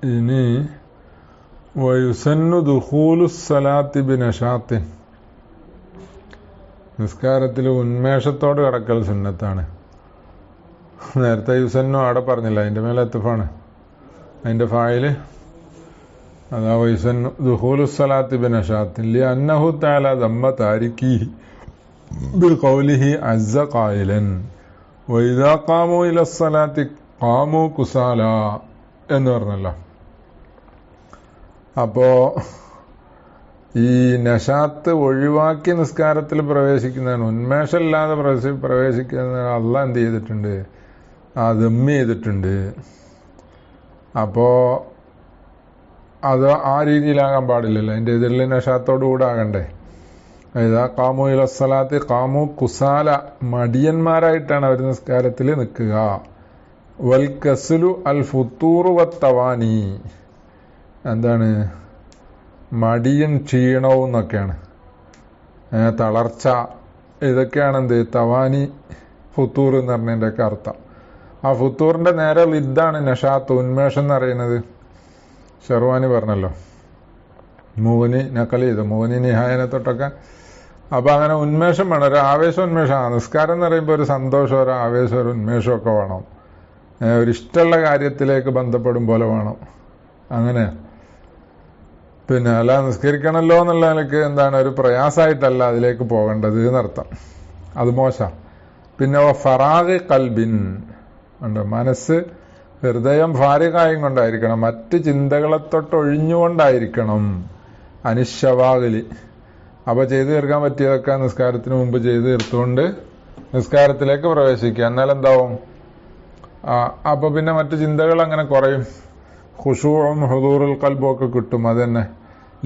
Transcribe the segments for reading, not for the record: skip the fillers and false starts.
ഇനി വയുസന്നു ദുഖൂലുസ്സലാത്തി ബിനശാത്തിൻ, നിസ്കാരത്തിൽ ഉന്മേഷത്തോട് കിടക്കൽ സുന്നത്താണ്. നേരത്തെ യുസന്നു അവിടെ പറഞ്ഞില്ല, അതിൻ്റെ മേലെ എത്തുഫാണ്. അതിൻ്റെ ഫായില് അതാ വയുസന്നു ദുഖൂലുസ്സലാത്തി ബിനശാത്തിൻ ലിഅന്നഹു തആല ദമ്മ താരിക്കിഹി ബിഖൗലിഹി അസ്സ ഖായിലൻ വഇദാ ഖാമൂ ഇലസ്സലാത്തി ഖാമൂ കുസാല എന്ന് പറഞ്ഞല്ലോ. അപ്പോ ഈ നശാത്ത് ഒഴിവാക്കി നിസ്കാരത്തിൽ പ്രവേശിക്കുന്നതാണ്, ഉന്മേഷമില്ലാതെ പ്രവേശിക്കുന്നതാണ് അള്ളാഹ് എന്ത് ചെയ്തിട്ടുണ്ട്, ദമ്മ് ചെയ്തിട്ടുണ്ട്. അപ്പോ അത് ആ രീതിയിലാകാൻ പാടില്ലല്ലോ, അതിൻ്റെ എതിരിൽ നശാത്തോടു കൂടെ ആകണ്ടേ. ഇതാ കാമു ഇലസ്സലാത്തി കാമു കുസാല, മടിയന്മാരായിട്ടാണ് അവർ നിസ്കാരത്തിൽ നിൽക്കുക. വൽ കസ്ലു അൽ ഫുത്തൂറു വത്തവാനി, എന്താണ് മടിയും ക്ഷീണവും എന്നൊക്കെയാണ്, തളർച്ച, ഇതൊക്കെയാണ് എന്ത് തവാനി ഫുത്തൂർ എന്ന് പറഞ്ഞതിൻ്റെയൊക്കെ അർത്ഥം. ആ ഫുത്തൂറിന്റെ നേരെ ഇതാണ് നഷാത്ത്, ഉന്മേഷം എന്ന് പറയുന്നത്. ഷെർവാനി പറഞ്ഞല്ലോ, മൂവനി നക്കൽ ചെയ്തു, മൂവനി നിഹായനെ തൊട്ടൊക്കെ. അപ്പൊ അങ്ങനെ ഉന്മേഷം വേണം, ഒരു ആവേശം ഉന്മേഷമാണ്. നിസ്കാരം എന്ന് പറയുമ്പോൾ ഒരു സന്തോഷം, ഒരു ആവേശം, ഒരു ഉന്മേഷമൊക്കെ വേണം. ഒരു ഇഷ്ടമുള്ള കാര്യത്തിലേക്ക് ബന്ധപ്പെടും പോലെ വേണം. അങ്ങനെ പിന്നെ അല്ല നിസ്കരിക്കണമല്ലോ എന്നുള്ള നിലയ്ക്ക് എന്താണ് ഒരു പ്രയാസമായിട്ടല്ല അതിലേക്ക് പോകേണ്ടത് എന്നർത്ഥം. അത് മോശം. പിന്നെ ഫറാഗ് കൽബിൻ ഉണ്ട്, മനസ്സ് ഹൃദയം ഫാരികായും കൊണ്ടായിരിക്കണം, മറ്റ് ചിന്തകളെ തൊട്ടൊഴിഞ്ഞുകൊണ്ടായിരിക്കണം. അനിശവാകലി, അപ്പൊ ചെയ്തു തീർക്കാൻ പറ്റിയതൊക്കെ നിസ്കാരത്തിന് മുമ്പ് ചെയ്തു തീർത്തുകൊണ്ട് നിസ്കാരത്തിലേക്ക് പ്രവേശിക്കുക. എന്നാലെന്താവും, അപ്പൊ പിന്നെ മറ്റു ചിന്തകൾ അങ്ങനെ കുറയും, ഖുശൂഉം ഹുദൂറുൽ ഖൽബും ഒക്കെ കിട്ടും. അത് തന്നെ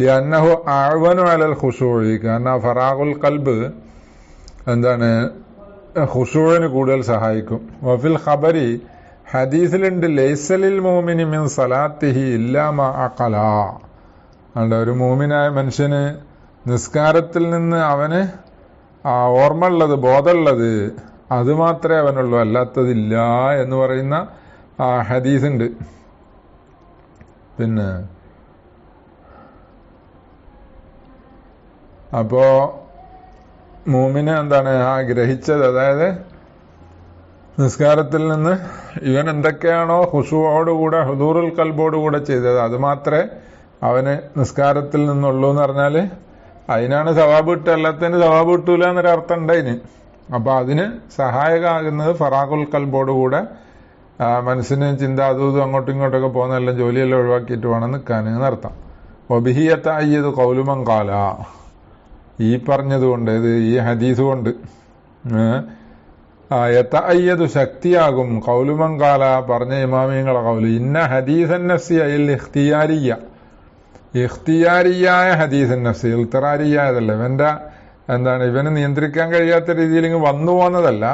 ലിഅന്നഹു അഅ്വനു അലൽ ഖുശൂഇ, കാരണം ഫറാഗുൽ ഖൽബ് എന്താണ് ഖുശൂഇന് കൂടുതൽ സഹായിക്കും. വഫിൽ ഖബരി, ഹദീസിലുണ്ട്, ലൈസലിൽ മുഅ്മിനി മിൻ സലാത്തിഹി ഇല്ലാ മാ അഖല, അല്ല ഒരു മുഅ്മിനായ മനുഷ്യന് നിസ്കാരത്തിൽ നിന്ന് അവന് ഓർമ്മ ഉള്ളത്, ബോധമുള്ളത്, അത് മാത്രമേ അവനുള്ളൂ, അല്ലാത്തതില്ല എന്ന് പറയുന്ന ഹദീസുണ്ട്. പിന്നെ അപ്പോ മൂമിന് എന്താണ് ഗ്രഹിച്ചത്, അതായത് നിസ്കാരത്തിൽ നിന്ന് ഇവൻ എന്തൊക്കെയാണോ ഖുശൂഅോടുകൂടെ ഹുദൂറുൽ ഖൽബോടുകൂടെ ചെയ്തത് അത് മാത്രമേ അവന് നിസ്കാരത്തിൽ നിന്നുള്ളൂ എന്ന് പറഞ്ഞാല് അതിനാണ് സവാബ് കിട്ടുക, അല്ലാത്തതിന് സവാബ് കിട്ടൂല എന്നൊരർത്ഥം ഉണ്ടായിന്. അപ്പൊ അതിന് സഹായകമാകുന്നത് ഫറാഖുൽ ഖൽബോടുകൂടെ മനസ്സിന് ചിന്ത അതും ഇതും അങ്ങോട്ടും ഇങ്ങോട്ടൊക്കെ പോകുന്നതെല്ലാം ജോലിയെല്ലാം ഒഴിവാക്കിയിട്ട് വേണം നിൽക്കാൻ എന്നർത്ഥം. ഒബിഹിയത്ത അയ്യത് കൗലുമൻ കാല, ഈ പറഞ്ഞതുകൊണ്ട്, ഇത് ഈ ഹദീസ് കൊണ്ട് യത്ത അയ്യതു ശക്തിയാകും കൗലുമൻ കാല, പറഞ്ഞ ഇമാമിയങ്ങളെ കൗല്. ഇന്ന ഹദീസൻ നഫ്സി അയിൽ ഇഖ്തിയാരിയ, ഇഖ്തിയാരിയായ ഹദീസൻ നഫ്സി, ഇൽത്തറാരിയായതല്ല, ഇവന്റെ എന്താണ് ഇവന് നിയന്ത്രിക്കാൻ കഴിയാത്ത രീതിയിൽ ഇങ്ങ് വന്നു പോകുന്നതല്ല,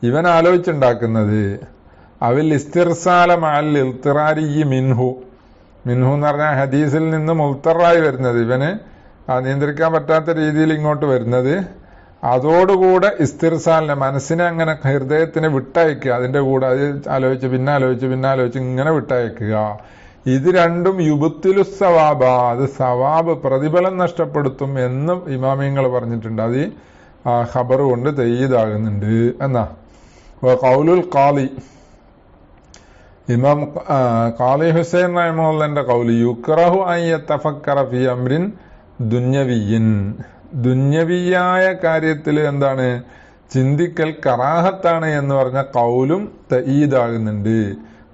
ഇവൻ ആലോചിച്ചുണ്ടാക്കുന്നത്. അവിൽ ഇസ്തിർസാല മഅൽ ഇൽത്തിറാരി മിൻഹു, മിൻഹു എന്ന് പറഞ്ഞാൽ ഹദീസിൽ നിന്ന് മുൽത്തറായി വരുന്നത്, ഇവന് നിയന്ത്രിക്കാൻ പറ്റാത്ത രീതിയിൽ ഇങ്ങോട്ട് വരുന്നത്, അതോടുകൂടെ ഇസ്തിർസാലിനെ മനസ്സിനെ അങ്ങനെ ഹൃദയത്തിനെ വിട്ടയക്കുക, അതിന്റെ കൂടെ അത് ആലോചിച്ച് പിന്നാലോചിച്ച് ഇങ്ങനെ വിട്ടയക്കുക. ഇത് രണ്ടും യുബത്തിലു സവാബ, അത് സവാബ് പ്രതിഫലം നഷ്ടപ്പെടുത്തും എന്ന് ഇമാമിയങ്ങൾ പറഞ്ഞിട്ടുണ്ട്. അത് ഖബർ കൊണ്ട് തയ്യീദാകുന്നുണ്ട് എന്നാ. ഖൗലുൽ ഖാലി, ഇമാം ഖാലി ഹുസൈൻ റഹിമഹുള്ളാന്റെ ഖൗലി, യുക്റഹു അൻ യതഫക്കറ ഫീ അംരിൻ ദുന്യവിയ്യിൻ, ദുന്യവിയായ കാര്യത്തിൽ എന്താണ് ചിന്തിക്കൽ കറാഹത്താണ് എന്ന് പറഞ്ഞ ഖൗലും തഈദാകുന്നുണ്ട്.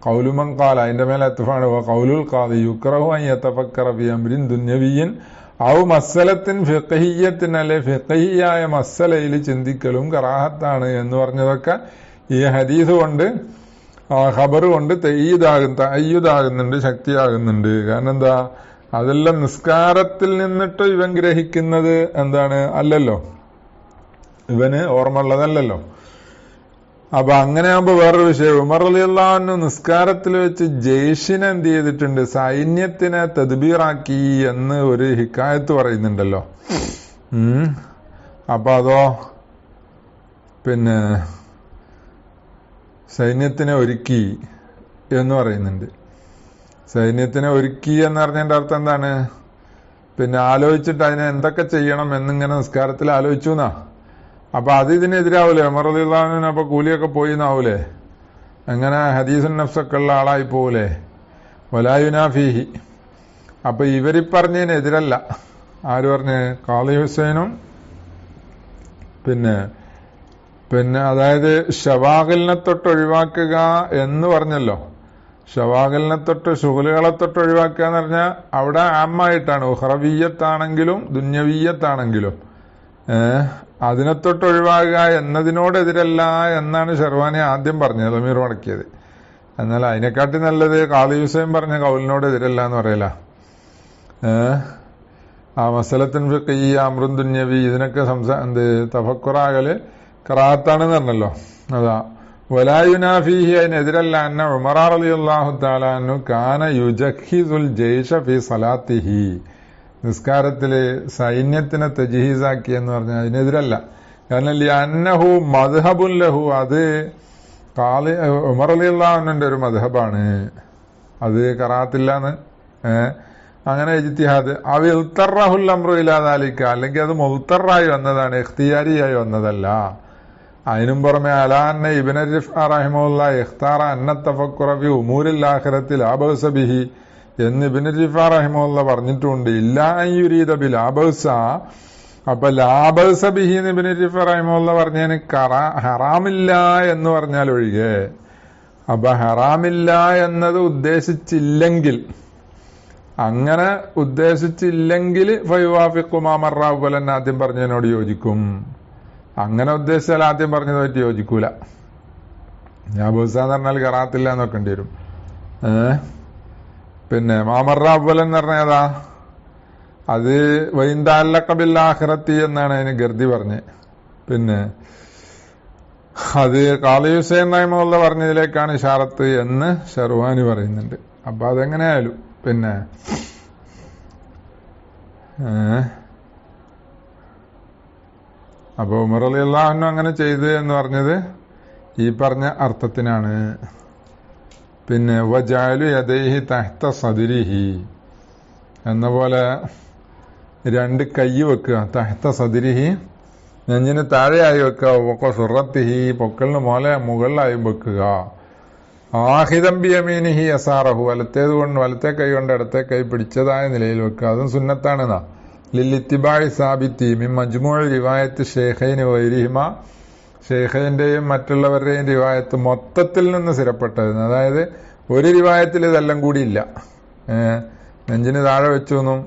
ഖൗലുമൻ ഖാല, അതിന്റെ മേലെ അത്ഫാണ്. ഖൗലുൽ ഖാദി യുക്റഹു അൻ യതഫക്കറ ഫീ അംരിൻ ദുന്യവിയ്യിൻ ഔ മസ്അലത്തിൻ ഫിഖ്ഹിയ്യത്തിൻ, അല്ലെ ഫിഖ്ഹിയായ മസ്അലയിൽ ചിന്തിക്കലും കറാഹത്താണ് എന്ന് പറഞ്ഞതൊക്കെ ഈ ഹദീസ് കൊണ്ട് ഖബർ കൊണ്ട് തയ്യീദാകുന്നുണ്ട്, ശക്തിയാകുന്നുണ്ട്. കാരണം എന്താ, അതെല്ലാം നിസ്കാരത്തിൽ നിന്നിട്ട് ഇവൻ ഗ്രഹിക്കുന്നത് എന്താണ് അല്ലല്ലോ, ഇവന് ഓർമ്മ ഉള്ളതല്ലല്ലോ. അപ്പൊ അങ്ങനെ ആകുമ്പോ വേറൊരു വിഷയം, ഉമർ റളിയല്ലാഹു അൻഹു നിസ്കാരത്തിൽ വെച്ച് ജയ്ഷിനെ എന്ത് ചെയ്തിട്ടുണ്ട്, സൈന്യത്തിനെ തദ്ബീറാക്കി എന്ന് ഒരു ഹിക്കായത്ത് പറയുന്നുണ്ടല്ലോ. അപ്പൊ അതോ പിന്നെ സൈന്യത്തിനെ ഒരുക്കി എന്ന് പറയുന്നുണ്ട്. സൈന്യത്തിനെ ഒരുക്കി എന്ന് പറഞ്ഞതിന്റെ അർത്ഥം എന്താണ്? പിന്നെ ആലോചിച്ചിട്ട് അതിനെ എന്തൊക്കെ ചെയ്യണം എന്നിങ്ങനെ നിസ്കാരത്തിൽ ആലോചിച്ചു എന്നാ. അപ്പൊ അത് ഇതിനെതിരാവൂലേ? ഉമർ റളിയല്ലാഹു അൻഹു അപ്പൊ കൂലിയൊക്കെ പോയി എന്നാവൂലേ? അങ്ങനെ ഹദീസുൻ നഫ്സൊക്കെ ഉള്ള ആളായി പോകൂലേ? വലാ യുനാഫീഹി. അപ്പൊ ഇവരി പറഞ്ഞതിനെതിരല്ല. ആര് പറഞ്ഞ്? ഖാളി ഹുസൈനും പിന്നെ അതായത് ഷവാഗലിനെ തൊട്ട് ഒഴിവാക്കുക എന്ന് പറഞ്ഞല്ലോ. ഷവാഗലിനെ തൊട്ട് ഷുഗലുകളെ തൊട്ട് ഒഴിവാക്കുക എന്ന് പറഞ്ഞാൽ അവിടെ ആമായിട്ടാണ്. ഉഹ്റവീയത്താണെങ്കിലും ദുന്യവീയത്താണെങ്കിലും അതിനെ തൊട്ട് ഒഴിവാകുക എന്നതിനോടെതിരല്ല എന്നാണ് ഷെർവാനി ആദ്യം പറഞ്ഞത്, ലമീർ മടക്കിയത്. എന്നാൽ അതിനെക്കാട്ടി നല്ലത് ഖാളി ഹുസൈൻ പറഞ്ഞ കൗലിനോട് എതിരല്ല എന്ന് പറയല. ആ മസലത്തിൻ ഫിഖ്ഹി അംറുൻ ദുന്യവി ഇതിനൊക്കെ തഫക്കുറാകല് ഖറാഅത്താണെന്ന് പറഞ്ഞല്ലോ. അതാ വലാ യുനാഫീഹി, അതിനെതിരല്ല. അന്ന ഉമർ റളിയല്ലാഹു തആല അൻഹു കാന യുജഹിസുൽ ജയ്ഷ ഫീ സലാത്തിഹി, നിസ്കാരത്തില് സൈന്യത്തിനെ തജ്ഹീസാക്കി എന്ന് പറഞ്ഞാൽ അതിനെതിരല്ല. കാരണം ലിഅന്നഹു മദ്ഹബുൻ ലഹു, അത് ഉമർ റളിയല്ലാഹു അൻഹുവിന്റെ ഒരു മദ്ഹബാണ്. അത് ഖറാഅത്തില്ലാന്ന് അങ്ങനെ ഇജ്തിഹാദ്. അവ ഇൽത്തറഹുൽ അംറു ഇലാ ദാലിക, അല്ലെങ്കിൽ അത് മുൽത്തറായി വന്നതാണ്, ഇഖ്തിയാരിയായി വന്നതല്ല. അതിനും പുറമെ അലാന്ന ഇബ്നു റിഫ്അ റഹിമഹുല്ലാഹ് ഇഖ്താറ അന്ന തഫക്കുറ ഫി ഉമൂരിൽ ആഖിറത്തി ലാ ബഅസ ബിഹി എന്ന് ഇബ്നു റിഫ്അ റഹിമഹുല്ലാഹ് പറഞ്ഞിട്ടുണ്ട്. ഇല്ലാ അൻ യുരീദ ബി ലാ ബഅസ. അപ്പൊ ലാ ബഅസ ബിഹി എന്ന് ഇബ്നു റിഫ്അ റഹിമഹുല്ലാഹ് പറഞ്ഞതിന് ഹറാമില്ല എന്ന് പറഞ്ഞാൽ ഒഴികെ. അപ്പൊ ഹറാമില്ല എന്നത് ഉദ്ദേശിച്ചില്ലെങ്കിൽ, അങ്ങനെ ഉദ്ദേശിച്ചില്ലെങ്കിൽ ഫയുവാഫിഖു മാ മർറ അവ്വലൻ, ആദ്യം പറഞ്ഞതിനോട് യോജിക്കും. അങ്ങനെ ഉദ്ദേശിച്ചാൽ ആദ്യം പറഞ്ഞത് പറ്റി യോജിക്കൂല. ഞാബൂസ എന്ന് പറഞ്ഞാൽ ഖറാഅത്തില്ല എന്ന് വെക്കേണ്ടി വരും. പിന്നെ മാമറ അവ്വലൻ എന്ന് പറഞ്ഞാൽ ഏതാ? അത് വൈന്ദഅല്ലഖ ബിൽ ആഖിറത്തി എന്നാണ് അതിന് ഗർദി പറഞ്ഞ്. പിന്നെ അത് ഖാളി ഹുസൈൻ റഹിമഹുല്ലാഹ് പറഞ്ഞതിലേക്കാണ് ഇശാറത്ത് എന്ന് ഷെർവാനി പറയുന്നുണ്ട്. അപ്പൊ അതെങ്ങനെയായാലും പിന്നെ അപ്പൊ ഉമർ റളിയല്ലാഹു അൻഹു അങ്ങനെ ചെയ്ത് എന്ന് പറഞ്ഞത് ഈ പറഞ്ഞ അർത്ഥത്തിനാണ്. പിന്നെ വജഅലു യദൈഹി തഹ്ത സദ്രിഹി എന്ന പോലെ രണ്ട് കൈ വെക്കുക. തഹ്ത സദ്രിഹി, നെഞ്ചിന് താഴെയായി വെക്കുക. വഖ സുറത്തിഹി, പൊക്കലിന് മുകളിലായി വെക്കുക. ആഹിദം ബിയമീനിഹി യസാറഹു, വലത്തെ കൈ കൊണ്ട് ഇടത്തെ കൈ പിടിച്ചതായ നിലയിൽ വെക്കുക. അതും സുന്നത്താണെന്നാ. ലില്ലിത്തിബാഇ സാബിത്തി മിൻ മജ്മൂഇ റിവായത്ത് ഷെയ്ഖൈനി വഗൈരിഹിമ, ഷെയ്ഖൈന്റെയും മറ്റുള്ളവരുടെയും റിവായത്ത് മൊത്തത്തിൽ നിന്ന് സ്ഥിരപ്പെട്ടത്. അതായത് ഒരു റിവായത്തിൽ ഇതെല്ലാം കൂടി ഇല്ല. നെഞ്ചിന് താഴെ വെച്ചു എന്നും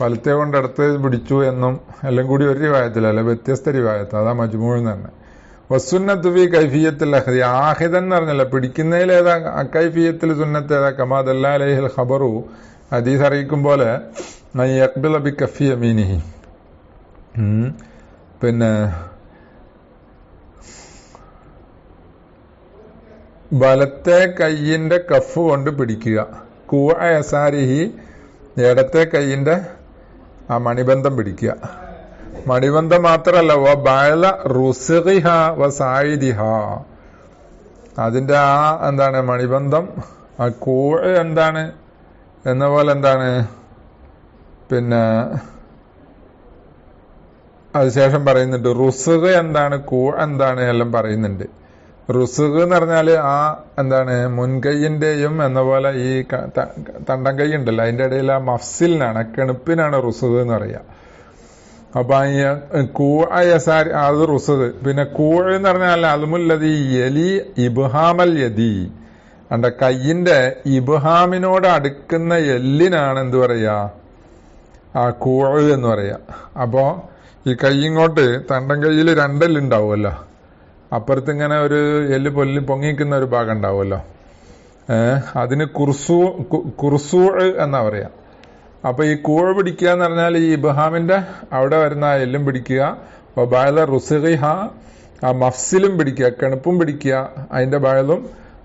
വലത്തെ കൊണ്ട് ഇടത്ത് പിടിച്ചു എന്നും എല്ലാം കൂടി ഒരു റിവായത്തിലല്ല, വ്യത്യസ്ത റിവായത്ത്. അതാ മജ്മൂഇ എന്ന് പറഞ്ഞത്. വസുന്നത്തു ഫീ കൈഫിയത്തിൽ അഖ്ദി, ആഹിദൻ എന്ന് പറഞ്ഞല്ല, പിടിക്കുന്നതിൽ ഏതാ കൈഫിയത്തിൽ സുന്നത്ത് ഏതാ? കമാ ദല്ല അലൈഹിൽ ഖബറു, ഹദീസ് അറിയിക്കും പോലെ യഖ്ബില ബി കഫി യമീനിഹി. പിന്നെ വലത്തെ കയ്യിന്റെ കഫ് കൊണ്ട് പിടിക്കുക. കൂഅ യസാരിഹി, ഇടത്തെ കയ്യിന്റെ ആ മണിബന്ധം പിടിക്കുക. മണിബന്ധം മാത്രല്ല, വ ബഅല റുസ്ഖിഹ വ സായിദിഹ, അതിന്റെ ആ എന്താണ് മണിബന്ധം, ആ കൂഅ എന്താണ് എന്ന പോലെ എന്താണ്, പിന്നെ അതിനുശേഷം പറയുന്നുണ്ട് റുസ്ഖ് എന്താണ്, കൂഅ എന്താണ് എല്ലാം പറയുന്നുണ്ട്. റുസ്ഖ് എന്ന് പറഞ്ഞാല് ആ എന്താണ് മുൻകൈയിന്റെയും എന്ന പോലെ ഈ തണ്ടം കൈ ഉണ്ടല്ലോ, അതിന്റെ ഇടയിൽ ആ മഫ്സിലിനാണ്, കെണുപ്പിനാണ് റുസ്ഖ് എന്ന് പറയുക. അപ്പൊ കൂഅ യസാരി അത് റുസ്ഖ്. പിന്നെ കൂഅ എന്ന് പറഞ്ഞാൽ അൽമുല്ലദി യലി ഇബ്ഹാമൽ യദി, അന്റെ കയ്യിന്റെ ഇബ്ഹാമിനോട് അടുക്കുന്ന എല്ലിനാണ് എന്ത് പറയാ, ആ കൂഅ എന്ന് പറയാ. അപ്പോ ഈ കൈയിങ്ങോട്ട് തണ്ടം കൈയിൽ രണ്ടെല്ലുണ്ടാവുമല്ലോ, അപ്പുറത്ത് ഇങ്ങനെ ഒരു എല്ല് പൊങ്ങിക്കുന്ന ഒരു ഭാഗം ഉണ്ടാവുമല്ലോ, അതിന് കുർസൂ എന്നാ പറയാ. അപ്പൊ ഈ കൂഴ പിടിക്കുക എന്ന് പറഞ്ഞാൽ ഈ ഇബ്ഹാമിന്റെ അവിടെ വരുന്ന ആ എല്ലും പിടിക്കുക. ബഅല റുസ്ഖിഹ, ആ മഫ്സിലും പിടിക്കുക, കെണുപ്പും പിടിക്കുക, അതിന്റെ ബഅലും.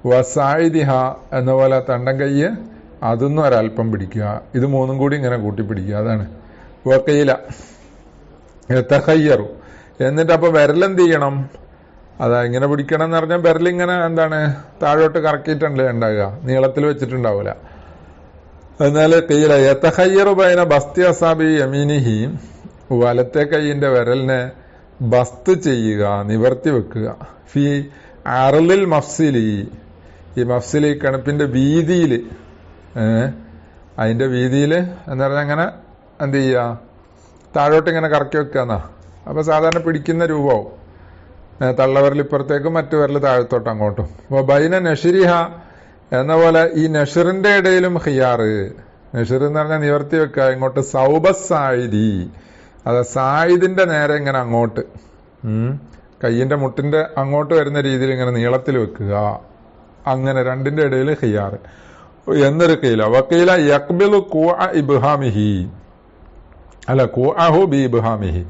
വസായിദിഹ എന്ന പോലെ തണ്ടം കയ്യ് അതൊന്നും ഒരൽപ്പം പിടിക്കുക. ഇത് മൂന്നും കൂടി ഇങ്ങനെ കൂട്ടി പിടിക്കുക. അതാണ് വഖീല യതഖയ്യറു. എന്നിട്ട് അപ്പൊ വിരലെന്ത് ചെയ്യണം? അതാ ഇങ്ങനെ പിടിക്കണം എന്ന് പറഞ്ഞാൽ വിരലിങ്ങനെ എന്താണ് താഴോട്ട് കറക്കിയിട്ടുണ്ടല്ലേ ഉണ്ടാകുക, നീളത്തിൽ വെച്ചിട്ടുണ്ടാവില്ല. എന്നാൽ ഖീല യതഖയ്യറു ബൈന ബസ്തി അസാബി യമീനിഹി, വലത്തെ കൈയിന്റെ വിരലിനെ ബസ്ത് ചെയ്യുക, നിവർത്തി വെക്കുക, ഫി അർലിൽ മഫ്സിലി, ഈ മഫ്സിലി കണപ്പിന്റെ വീതിയിൽ, അതിന്റെ വീതിയിൽ എന്ന് പറഞ്ഞാൽ അങ്ങനെ എന്ത് ചെയ്യുക, താഴോട്ട് ഇങ്ങനെ കറക്കി വെക്കാന്നാ. അപ്പൊ സാധാരണ പിടിക്കുന്ന രൂപവും തള്ളവരൽ ഇപ്പുറത്തേക്കും മറ്റു വരൽ താഴത്തോട്ട് അങ്ങോട്ടും. അപ്പൊ ബൈന നഷിരിഹ എന്ന പോലെ ഈ നഷറിന്റെ ഇടയിലും ഖിയാറ്, നഷർ എന്ന് പറഞ്ഞാൽ നിവർത്തി വെക്കുക ഇങ്ങോട്ട്, സൗബസായിദി, അത് സായിദിന്റെ നേരെ ഇങ്ങനെ അങ്ങോട്ട്, കയ്യിന്റെ മുട്ടിന്റെ അങ്ങോട്ട് വരുന്ന രീതിയിൽ ഇങ്ങനെ നീളത്തിൽ വെക്കുക, അങ്ങനെ രണ്ടിന്റെ ഇടയിൽ ഖിയാറ് എന്നൊരു കീല. വക്കീല യഖ്ബിലു ഖുഅ ഇബ്ഹാമിഹി, അല്ല ഖുഅഹു ബി ഇബ്ഹാമിഹി,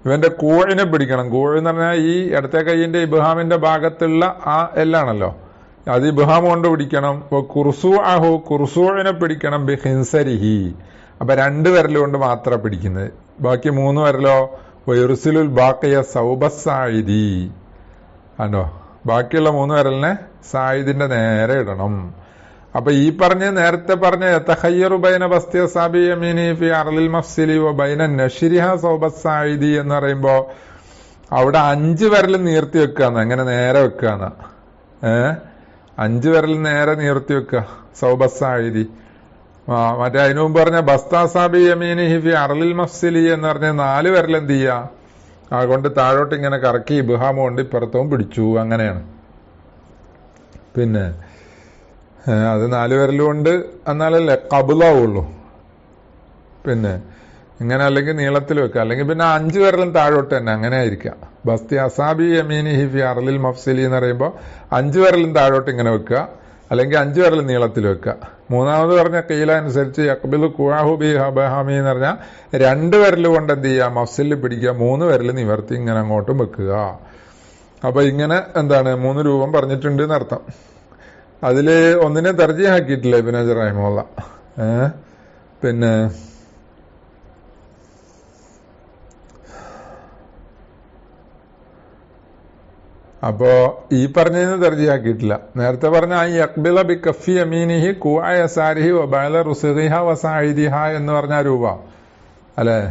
ഇവന്റെ കൂഴിനെ പിടിക്കണം. കൂഴ് എന്ന് പറഞ്ഞാൽ ഈ ഇടത്തെ കൈയിന്റെ ഇബ്ഹാമിന്റെ ഭാഗത്തുള്ള ആ എല്ലാണല്ലോ, അത് ഇബ്ഹാം കൊണ്ട് പിടിക്കണം. കുർസുഅഹു, കുർസുഇനെ പിടിക്കണം, ബി ഖിൻസരിഹി, അപ്പൊ 2 വിരലുകൊണ്ട് മാത്രം പിടിക്കുന്നത്. ബാക്കി 3 വിരലോ വയുർസിലുൽ ബാക്കിയ സൗബസായിദി ആണോ, ബാക്കിയുള്ള 3 വിരലിനെ സായിദിന്റെ നേരെ ഇടണം. അപ്പൊ ഈ നേരത്തെ പറഞ്ഞ യതഖയ്യറു ബൈന ബസ്തി അസാബി യമീനി ഫി അർലിൽ മഫ്സിലി വ ബൈന നശ്രിഹ സൗബസായിദി എന്ന് പറയുമ്പോ അവിടെ 5 വിരൽ നീർത്തി വെക്കാന്ന്, അങ്ങനെ നേരെ വെക്കാന്ന്. 5 വിരൽ നേരെ നീർത്തി വെക്കുക, സൗബസായിദി. മറ്റേ അതിനു മുമ്പ് പറഞ്ഞ ബസ്താസാബി യമീനി ഫി അർലിൽ മഫ്സിലി എന്ന് പറഞ്ഞ 4 വിരൽ എന്ത് ചെയ്യാ, അതുകൊണ്ട് താഴോട്ട് ഇങ്ങനെ കറക്കി ഇബ്ഹാം കൊണ്ട് ഇപ്പുറത്തവും പിടിച്ചു, അങ്ങനെയാണ്. പിന്നെ അത് 4 വിരലുകൊണ്ട് എന്നാലല്ലേ കബുലാവുള്ളൂ. പിന്നെ ഇങ്ങനെ അല്ലെങ്കിൽ നീളത്തിൽ വെക്കുക, അല്ലെങ്കിൽ പിന്നെ 5 വിരലും താഴോട്ട് തന്നെ, അങ്ങനെ ആയിരിക്കാം. ബസ്തി അസാബി യമീനി ഹിഫി അർലിൽ മഫ്സിലി എന്ന് പറയുമ്പോൾ 5 വിരലും താഴോട്ട് ഇങ്ങനെ വെക്കുക, അല്ലെങ്കിൽ 5 വിരലും നീളത്തിൽ വെക്കുക. മൂന്നാമത് പറഞ്ഞ കീല അനുസരിച്ച് യഖ്ബിലു ഖുഅഹു ബി ഹബഹാമി എന്ന് പറഞ്ഞാൽ 2 വിരൽ കൊണ്ട് എന്ത് ചെയ്യുക, മഫ്സിലിൽ പിടിക്കുക, 3 വിരൽ നിവർത്തി ഇങ്ങനെ അങ്ങോട്ടും വെക്കുക. അപ്പൊ ഇങ്ങനെ എന്താണ് 3 രൂപം പറഞ്ഞിട്ടുണ്ട് എന്നർത്ഥം. അതില് ഒന്നിനെ തർജീഹാക്കിയിട്ടില്ല ഇബ്നു ഹജർ റഹിമഹുല്ലാ. പിന്നെ അപ്പോ ഈ പറഞ്ഞതിന് തർജീഹാക്കിയിട്ടില്ല. നേരത്തെ പറഞ്ഞ ഈ യഖ്ബില ബി കഫി യമീനിഹി ഖുഅ യസാരിഹി വ ബഅല റുസ്ഗിഹ വ സായിദിഹ എന്ന് പറഞ്ഞ രൂപ അല്ലേ.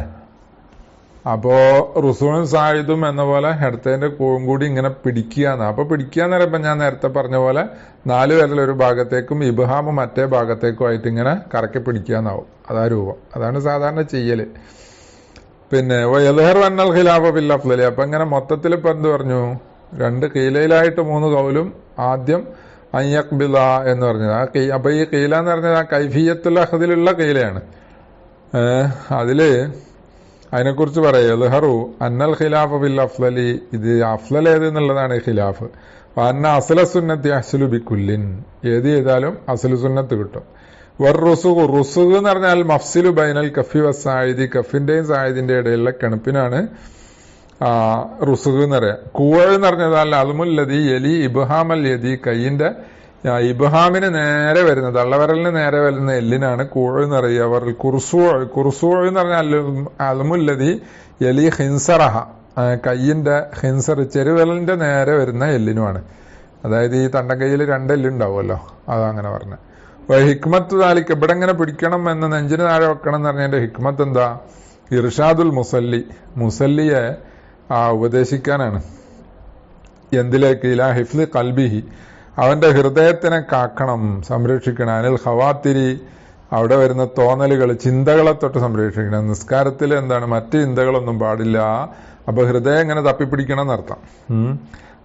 അപ്പോ റുസൂനും സായിദും എന്ന പോലെ ഇടത്തേന്റെ കൂഴും കൂടി ഇങ്ങനെ പിടിക്കുകയാണ്. അപ്പൊ പിടിക്കാന്ന് പറയുമ്പോ ഞാൻ നേരത്തെ പറഞ്ഞ പോലെ 4 വിരൽ ഒരു ഭാഗത്തേക്കും ഇബ്ഹാം മറ്റേ ഭാഗത്തേക്കും ആയിട്ട് ഇങ്ങനെ കറക്കി പിടിക്കാന്നാവും. അതാ രൂപം, അതാണ് സാധാരണ ചെയ്യല്. പിന്നെ യദ്ഹറു അന്നൽ ഖിലാഫ ബിൽ അഫ്ളലി, അപ്പൊ ഇങ്ങനെ മൊത്തത്തിൽ ഇപ്പൊ എന്ത് പറഞ്ഞു, 2 കീലയിലായിട്ട് 3 കൗലും. ആദ്യം അയ്യഖ്ബില എന്ന് പറഞ്ഞത് അപ്പൊ ഈ കീല എന്ന് പറഞ്ഞത് ആ കൈഫിയത്തുൽ അഖദിലുള്ള കീലയാണ്. അതില് അതിനെക്കുറിച്ച് പറയാം. യദ്ഹറു അന്നൽ ഖിലാഫ ബിൽ അഫ്ളലി, ഇത് അഫ്ളൽ ഏത് എന്നുള്ളതാണ് ഈ ഖിലാഫ്. അന്ന അസ്ല സുന്നത്തി അഹ്സുലു ബിക്കുല്ലിൻ, ഏത് ചെയ്താലും അസ്ലു സുന്നത്ത് കിട്ടും. റുസുഖ്, റുസുഖ് എന്ന് പറഞ്ഞാൽ മഫ്സിലു ബൈനൽ കഫി വസായിദി, കഫിന്റെയും സായിദിന്റെ ഇടയിലുള്ള കിണപ്പിനാണ് റുസുഖ് എന്ന് പറയാം. കൂഴ് എന്ന് പറഞ്ഞാൽ അൽമുല്ലതി യലി ഇബ്ഹാമൽ യദി, കയ്യിന്റെ ഇബ്ഹാമിന് നേരെ വരുന്ന തള്ളവരലിന് നേരെ വരുന്ന എല്ലിനാണ് കൂഴ് എന്ന് പറയുക. അവർ കുർസൂ എന്ന് പറഞ്ഞാൽ അൽമുല്ലതി യലി ഹിൻസറഹ, കയ്യിന്റെ ഹിൻസർ ചെരുവിരലിന്റെ നേരെ വരുന്ന എല്ലിനുമാണ്. അതായത് ഈ തണ്ടക്കൈയിൽ 2 എല്ലുണ്ടാവുമല്ലോ, അതങ്ങനെ പറഞ്ഞ. ഹിക്മത്ത് താലിക്ക് ഇവിടെ ഇങ്ങനെ പിടിക്കണം എന്ന് നെഞ്ചിന് താഴെ വെക്കണം എന്ന് പറഞ്ഞതിന്റെ ഹിക്മത്ത് എന്താ, ഇർഷാദുൽ മുസല്ലി, മുസല്ലിയെ ഉപദേശിക്കാനാണ്. എന്തിലേക്ക്, ഇലാ ഹിഫ്ലി ഖൽബിഹി, അവന്റെ ഹൃദയത്തിനെ കാക്കണം, സംരക്ഷിക്കണം. അനിൽ ഖവാത്തിരി, അവിടെ വരുന്ന തോന്നലുകൾ, ചിന്തകളെ തൊട്ട് സംരക്ഷിക്കണം. നിസ്കാരത്തിൽ എന്താണ്, മറ്റ് ചിന്തകളൊന്നും പാടില്ല. അപ്പൊ ഹൃദയം ഇങ്ങനെ തപ്പിപ്പിടിക്കണം എന്നർത്ഥം.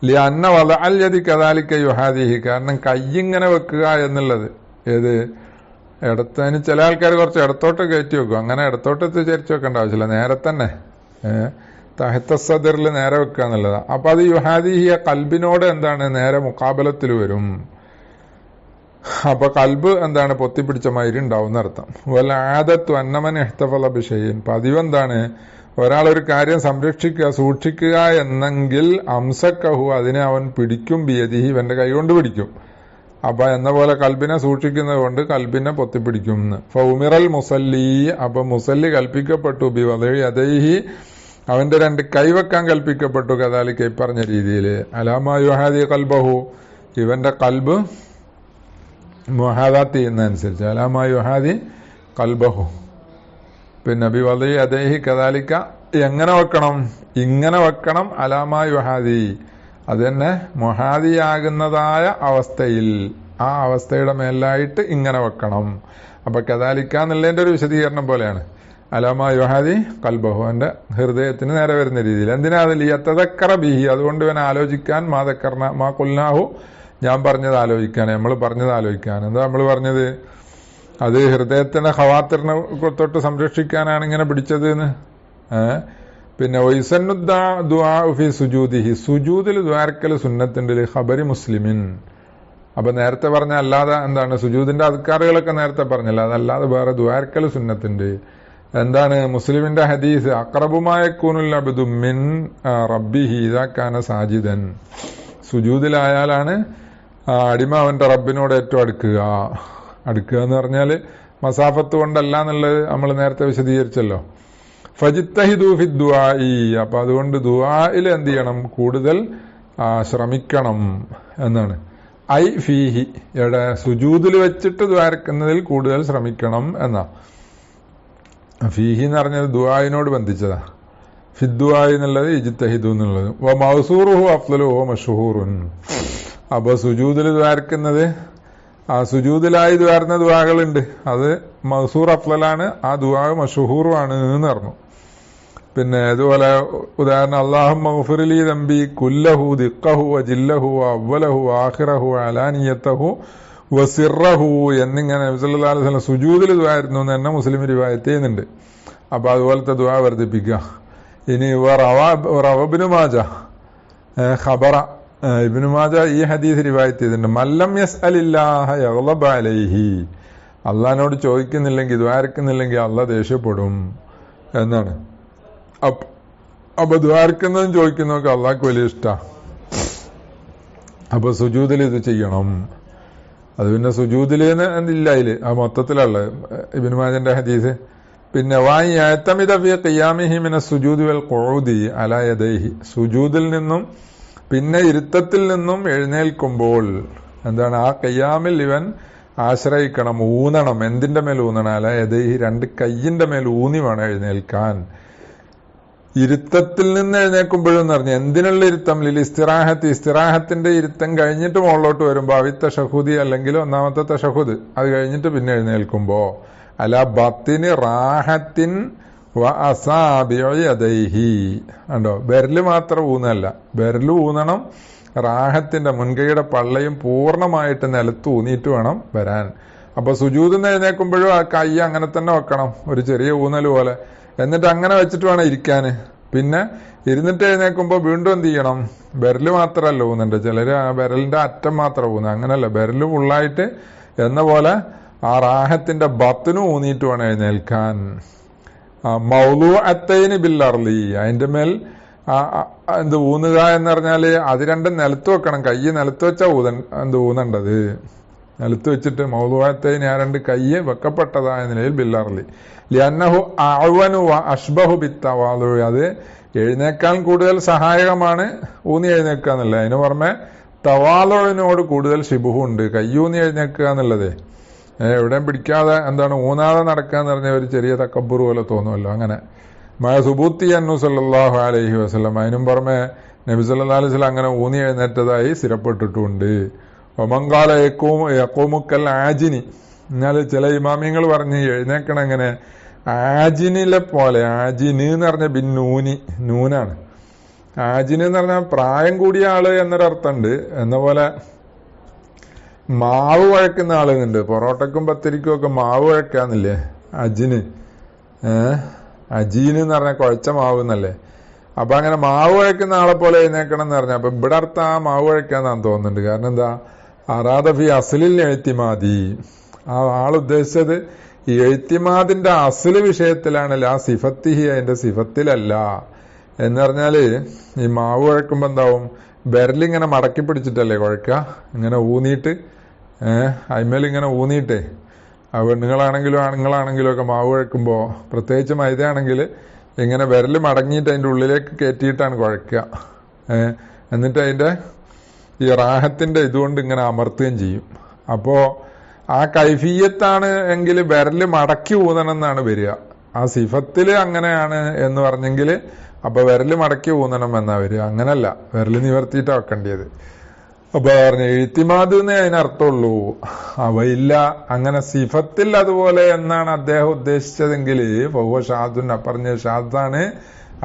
ലിഅന്ന വദഅൽ യദി കദാലിക യുഹാദിഹി, കാരണം കൈയിങ്ങനെ വെക്കുക എന്നുള്ളത് ഏത് ഇടത്തതിന് ചില ആൾക്കാർ കുറച്ച് ഇടത്തോട്ട് കയറ്റി വെക്കും. അങ്ങനെ ഇടത്തോട്ട് ചരിച്ചു വെക്കേണ്ട ആവശ്യമില്ല, നേരെ തന്നെ തഹത്തസദറിൽ നേരെ വെക്കുക എന്നുള്ളതാണ്. അപ്പൊ അത് യുഹാദിഹിയ കൽബിനോട് എന്താണ് നേരെ മുഖാബലത്തിൽ വരും. അപ്പൊ കൽബ് എന്താണ് പൊത്തിപ്പിടിച്ച മാതിരി ഉണ്ടാവും എന്നർത്ഥം. വല്ല ആദത്തു അന്നമൻ ഇഹ്തഫല ബിശൈഇൻ, പതിവ് എന്താണ്, ഒരാളൊരു കാര്യം സംരക്ഷിക്കുക, സൂക്ഷിക്കുക എന്നെങ്കിൽ അംസക്കഹു, അതിനെ അവൻ പിടിക്കും, ബിയദിഹി, ഇവന്റെ കൈകൊണ്ട് പിടിക്കും. അപ്പൊ എന്ന പോലെ കൽബിനെ സൂക്ഷിക്കുന്നത് കൊണ്ട് കൽബിനെ പൊത്തിപ്പിടിക്കും. ഫൗമിറൽ മുസല്ലി, അപ്പൊ മുസല്ലി കൽപ്പിക്കപ്പെട്ടു, ബി വദഇ യദൈഹി, അവന്റെ 2 കൈവെക്കാൻ കൽപ്പിക്കപ്പെട്ടു. കദാലിക പറഞ്ഞ രീതിയിൽ. അലാമാ യുഹാദി ഖൽബഹു, ഇവന്റെ കൽബ് മുഹാദാത്ത് ചെയ്യുന്നതനുസരിച്ച്. അലാമാ യുഹാദി കൽബഹു. പിന്നെ ബിവദി യദൈഹി കദാലിക, എങ്ങനെ വെക്കണം? ഇങ്ങനെ വെക്കണം. അലാമാ യുഹാദി, അത് തന്നെ മുഹാദിയാകുന്നതായ അവസ്ഥയിൽ, ആ അവസ്ഥയുടെ മേലായിട്ട് ഇങ്ങനെ വെക്കണം. അപ്പൊ കദാലിക്ക എന്നുള്ളതിന്റെ ഒരു വിശദീകരണം പോലെയാണ്. അലാമാ യുഹാദി കൽബഹു, എന്റെ ഹൃദയത്തിന് നേരെ വരുന്ന രീതിയിൽ. എന്തിനാ? അതിൽ യതദക്കറ ബിഹി, അതുകൊണ്ട് ഇവൻ ആലോചിക്കാൻ, മാ ഖുൽനാഹു, ഞാൻ പറഞ്ഞത് ആലോചിക്കാൻ, നമ്മൾ പറഞ്ഞത് ആലോചിക്കാൻ. എന്താ നമ്മൾ പറഞ്ഞത്? അത് ഹൃദയത്തിന്റെ ഖവാത്തിറിനെ തൊട്ട് സംരക്ഷിക്കാനാണ് ഇങ്ങനെ പിടിച്ചത് എന്ന്. പിന്നെ ഫി സുജൂദിഹി, സുജൂദിൽ ദ്വാരക്കൽ സുന്നത്തുണ്ട് ഖബരി മുസ്ലിമിൻ. അപ്പൊ നേരത്തെ പറഞ്ഞ അല്ലാതെ എന്താണ്? സുജൂദിന്റെ അദ്കാറുകളൊക്കെ നേരത്തെ പറഞ്ഞല്ല, അതല്ലാതെ വേറെ ദ്വാരക്കൽ സുന്നത്തുണ്ട്. എന്താണ്? മുസ്ലിമിന്റെ ഹദീസ്, അഖറബുമായ യകൂനുൽ അബ്ദു മിൻ റബ്ബിഹി ഇദാ കാന സാജിദൻ, സുജൂദിലായാലാണ് അടിമ അവന്റെ റബ്ബിനോട് ഏറ്റവും അടുക്കുക എന്ന് പറഞ്ഞാല് മസാഫത്ത് കൊണ്ടല്ല എന്നുള്ളത് നമ്മൾ നേരത്തെ വിശദീകരിച്ചല്ലോ. ഫജിത്തഹിദു ഫി ദുആഇ, അപ്പൊ അതുകൊണ്ട് ദുആഇൽ എന്ത് ചെയ്യണം? കൂടുതൽ ശ്രമിക്കണം എന്നാണ്. ഐ ഫീഹി, എവിടെ? സുജൂദിൽ വെച്ചിട്ട് ദ്വാരക്കുന്നതിൽ കൂടുതൽ ശ്രമിക്കണം എന്നാ. ഫീഹി എന്ന് പറഞ്ഞത് ദുആഇനോട് ബന്ധിച്ചതാ. ഫിദ്ദുആഇ എന്നുള്ളത് ഇജ്തഹിദു എന്നുള്ളത്. വ മൗസൂറുഹു അഫ്ളലു വ മഷ്ഹൂറുൻ. അപ്പൊ സുജൂദിൽ ദ്വാരക്കുന്നത്, ആ സുജൂദിലായി ദ്വാരുന്ന ദുആകളുണ്ട്, അത് മൗസൂർ അഫ്ളലാണ്, ആ ദുആ മഷ്ഹൂറുമാണ് എന്ന് പറഞ്ഞു. പിന്നെ ഇതുപോലെ ഉദാഹരണം, അല്ലാഹുമ്മ ഗ്ഫിർലി ദംബി കുല്ലഹു ദിഖഹു വജില്ലഹു അവ്വലഹു ആഖിറഹു അലാനിയതഹു വസിറഹു എന്നിങ്ങനെ നബി സല്ലല്ലാഹു അലൈഹി വസല്ലം സുജൂദിൽ ദുആയിരുന്നു എന്ന് തന്നെ മുസ്ലിം റിവായത്ത് ചെയ്യുന്നുണ്ട്. അപ്പൊ അതുപോലത്തെ ദുആ വർദ്ധിപ്പിക്കുക. ഇനി ഇബ്നു മാജ ഖബറ, ഇബ്നു മാജ ഈ ഹദീസ് റിവായത്ത് ചെയ്തിട്ടുണ്ട്. മല്ലം യസ്അലില്ലാഹ യഗ്ളബ അലൈഹി, അള്ളാഹിനോട് ചോദിക്കുന്നില്ലെങ്കിൽ, ദ്വാരക്കുന്നില്ലെങ്കിൽ അള്ളാഹ് ദേഷ്യപ്പെടും എന്നാണ്. അപ്പൊ ദ്വാരക്കുന്നതും ചോദിക്കുന്നതൊക്കെ അള്ളാഹ്ക്ക് വലിയ ഇഷ്ടാ. അപ്പൊ സുജൂദിൽ ഇത് ചെയ്യണം. അത് പിന്നെ സുജൂദില് ഇല്ല, അതില് ആ മൊത്തത്തിലുള്ള ഇബ്നു മാജന്റെ ഹദീസ്. പിന്നെ സുജൂദിൽ നിന്നും പിന്നെ ഇരുത്തത്തിൽ നിന്നും എഴുന്നേൽക്കുമ്പോൾ എന്താണ്? ആ ഖിയാമിൽ ഇവൻ ആശ്രയിക്കണം, ഊന്നണം. എന്തിന്റെ മേൽ ഊന്നണം? അല യദൈഹി, രണ്ട് കയ്യിന്റെ മേൽ ഊന്നി വേണം എഴുന്നേൽക്കാൻ. ഇരുത്തത്തിൽ നിന്ന് എഴുന്നേൽക്കുമ്പോഴെന്ന് പറഞ്ഞു എന്തിനുള്ള ഇരുത്തം? ഇസ്തിറാഹത്ത്, ഇസ്തിറാഹത്തിന്റെ ഇരുത്തം കഴിഞ്ഞിട്ട് മുകളിലോട്ട് വരുമ്പോ തശഹുദി അല്ലെങ്കിൽ ഒന്നാമത്തെ തശഹുദ്, അത് കഴിഞ്ഞിട്ട് പിന്നെ എഴുന്നേൽക്കുമ്പോ അല ബത്തിന് റാഹത്തിൻ വ അസാബിഉ യദൈഹി, ഉണ്ടോ? ബെരല് മാത്രം ഊന്നല്ല, ബെരല് ഊന്നണം, റാഹത്തിന്റെ മുൻകൈയുടെ പള്ളയും പൂർണ്ണമായിട്ട് നിലത്ത് ഊന്നിയിട്ട് വേണം വരാൻ. അപ്പൊ സുജൂദിന്ന് എഴുന്നേൽക്കുമ്പോഴും ആ കൈ അങ്ങനെ തന്നെ വെക്കണം, ഒരു ചെറിയ ഊന്നൽ പോലെ. എന്നിട്ട് അങ്ങനെ വെച്ചിട്ട് വേണം ഇരിക്കാന്. പിന്നെ ഇരുന്നിട്ട് എഴുന്നേൽക്കുമ്പോ വീണ്ടും എന്ത് ചെയ്യണം? ബെരല് മാത്രമല്ല ഊന്നുണ്ട്, ചിലര് ആ ബെരലിന്റെ അറ്റം മാത്രം ഊന്ന്, അങ്ങനല്ല, ബെരല് ഫുള്ളായിട്ട് എന്ന പോലെ ആ റാഹത്തിന്റെ ബത്തിനും ഊന്നിയിട്ട് വേണം എഴുന്നേൽക്കാൻ. മൗലൂഅത്തൈനി ബിൽ അർളി, അതിന്റെ മേൽ എന്ത് ഊന്നുക എന്ന് പറഞ്ഞാല് അത് രണ്ടും നിലത്ത് വെക്കണം. കൈ നിലത്ത് വെച്ചാ ഊന്നേണ്ടത്. നിലത്ത് വെച്ചിട്ട് മൗലൂഅത്തൈനി, ആ രണ്ട് കൈ വെക്കപ്പെട്ടതായ നിലയിൽ ബില്ലർലി ലിഅന്നഹു അഅ്വനു വ അഷ്ബഹു ബിത്തവാദു, അത് എഴുന്നേക്കാൻ കൂടുതൽ സഹായകമാണ് ഊന്നി എഴുന്നേക്കുക എന്നുള്ളത്. അതിന് പുറമെ തവാലുവിനോട് കൂടുതൽ ശിബുഹു ഉണ്ട്. കയ്യൂന്നി എഴുന്നേക്കുക എന്നുള്ളത് എവിടെയും പിടിക്കാതെ എന്താണ് ഊന്നാതെ നടക്കുക എന്ന് പറഞ്ഞ ഒരു ചെറിയ തക്കബ്ബുർ പോലെ തോന്നുമല്ലോ. അങ്ങനെ മഴ സുബൂത്തി അന്നു സല്ലല്ലാഹു അലൈഹി വസല്ലം, അതിനും പുറമെ നബി സല്ലല്ലാഹു അലൈഹി വസല്ലം അങ്ങനെ ഊന്നി എഴുന്നേറ്റതായി സ്ഥിരപ്പെട്ടിട്ടുണ്ട്. ഒമങ്കാല യഖൂമുക്കൽ ആജിനി, എന്നാൽ ചില ഇമാമിങ്ങൾ പറഞ്ഞ് എഴുന്നേക്കണം എങ്ങനെ? ആജിനിലെ പോലെ. ആജിന് എന്ന് പറഞ്ഞ നൂനാണ്. ആജിന് എന്ന് പറഞ്ഞാൽ പ്രായം കൂടിയ ആള് എന്നൊരർത്ഥമുണ്ട്. എന്ന പോലെ മാവ് വഴക്കുന്ന ആളുന്നുണ്ട്. പൊറോട്ടക്കും പത്തിരിക്കും ഒക്കെ മാവ് വഴക്കാന്നില്ലേ അജിന്. അജീന് എന്ന് പറഞ്ഞാൽ കുഴച്ച മാവ് എന്നല്ലേ. അപ്പൊ അങ്ങനെ മാവ് വഴക്കുന്ന ആളെ പോലെ എഴുന്നേക്കണം എന്ന് പറഞ്ഞാൽ, അപ്പൊ ഇവിടെ അർത്ഥം ആ മാവ് വഴക്കാന്നാണ് തോന്നുന്നുണ്ട്. കാരണം എന്താ? അറാദഫി അസ്ലിൽ എഴുത്തിമാതി, ആ ആളുദ്ദേശിച്ചത് ഈ എഴുത്തിമാദിന്റെ അസ്ല് വിഷയത്തിലാണ്, ആ സിഫത്തിഹി, അതിന്റെ സിഫത്തിലല്ല. എന്ന് പറഞ്ഞാല് ഈ മാവ് കുഴക്കുമ്പോ എന്താവും? ബെരലിങ്ങനെ മടക്കി പിടിച്ചിട്ടല്ലേ കുഴക്കുക, ഇങ്ങനെ ഊന്നിയിട്ട്, അയിമേലിങ്ങനെ ഊന്നിയിട്ടേ. ആ പെണ്ണുങ്ങളാണെങ്കിലും ആണുങ്ങളാണെങ്കിലും ഒക്കെ മാവ് കുഴക്കുമ്പോ, പ്രത്യേകിച്ച് മൈദയാണെങ്കിൽ ഇങ്ങനെ വിരല് മടങ്ങിയിട്ട് അതിന്റെ ഉള്ളിലേക്ക് കയറ്റിയിട്ടാണ് കുഴക്കുക. എന്നിട്ട് അതിന്റെ ഈ റാഹത്തിന്റെ ഇതുകൊണ്ട് ഇങ്ങനെ അമർത്തുകയും ചെയ്യും. അപ്പോ ആ കൈഫിയത്താണ് എങ്കിൽ വിരല് മടക്കി ഊതണം എന്നാണ് വരിക. ആ സിഫത്തില് അങ്ങനെയാണ് എന്ന് പറഞ്ഞെങ്കിൽ അപ്പൊ വിരല് മടക്കി ഊന്നണം എന്നാ വരിക. അങ്ങനല്ല, വിരല് നിവർത്തിയിട്ടാ വെക്കേണ്ടത്. അപ്പൊ പറഞ്ഞു എഴുത്തിമാത് എന്നേ അതിനർത്ഥമുള്ളൂ. അവയില്ല അങ്ങനെ സിഫത്തിൽ അതുപോലെ എന്നാണ് അദ്ദേഹം ഉദ്ദേശിച്ചതെങ്കിൽ ബഹുവ ഷാദുൻ പറഞ്ഞ ഷാദാണ്,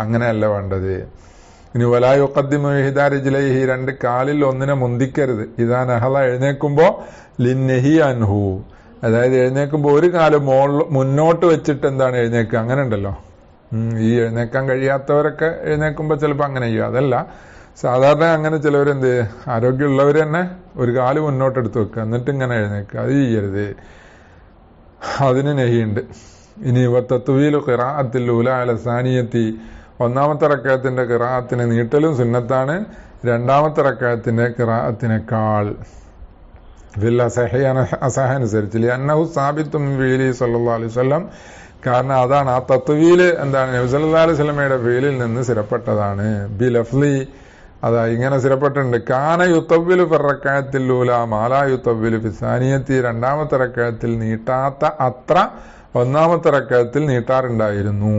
അങ്ങനെയല്ല വേണ്ടത്. ഇനി വലായുഖദ്ദിമു ഇഹ്ദാ റിജ്ലൈഹി, രണ്ട് കാലിൽ ഒന്നിനെ മുന്തിക്കരുത്. ഇതാ നഹള എഴുന്നേക്കുമ്പോ ലിന്നഹി അൻഹു, അതായത് എഴുന്നേക്കുമ്പോ ഒരു കാല് മുന്നോട്ട് വെച്ചിട്ട് എന്താണ് എഴുന്നേക്കുക, അങ്ങനെ ഉണ്ടല്ലോ. ഈ എഴുന്നേക്കാൻ കഴിയാത്തവരൊക്കെ എഴുന്നേക്കുമ്പോ ചിലപ്പോ അങ്ങനെ ചെയ്യും. അതല്ല, സാധാരണ അങ്ങനെ ചിലവരെന്ത് ആരോഗ്യമുള്ളവർ തന്നെ ഒരു കാല് മുന്നോട്ടെടുത്ത് വെക്കുക, എന്നിട്ട് ഇങ്ങനെ എഴുന്നേക്കുക. അത് ചെയ്യരുത്, അതിന് നെഹിയുണ്ട്. ഇനി തത്വീലു ഖിറാഅത്തിൽ ഊല അല സാനിയത്തി, ഒന്നാമത്തെ റക്അത്തിന്റെ ഖിറാഅത്തിന് നീട്ടലും സുന്നത്താണ് രണ്ടാമത്തെ റക്അത്തിന്റെ ഖിറാഅത്തിനേക്കാൾ. അസഹ അനുസരിച്ച് അന്നഹു സാബിത്തും ഫീലി സല്ലല്ലാഹു അലൈഹി വസല്ലം, കാരണം അതാണ് ആ തത്വീല് എന്താണ് നബി സല്ലല്ലാഹു അലൈഹി വസല്ലമയുടെ ഫീലിൽ നിന്ന് സ്ഥിരപ്പെട്ടതാണ്. ബി ലഫ്ലി, അതാ ഇങ്ങനെ സ്ഥിരപ്പെട്ടിട്ടുണ്ട്. കാന യുത്തവ്വിലു ഫി റക്അത്തിൽ ഊല മാലാ യുത്തവ്വിലു ഫി സാനിയത്തി, രണ്ടാമത്തെ റക്അത്തിൽ നീട്ടാത്ത അത്ര ഒന്നാമത്തെ റക്അത്തിൽ നീട്ടാറുണ്ടായിരുന്നു.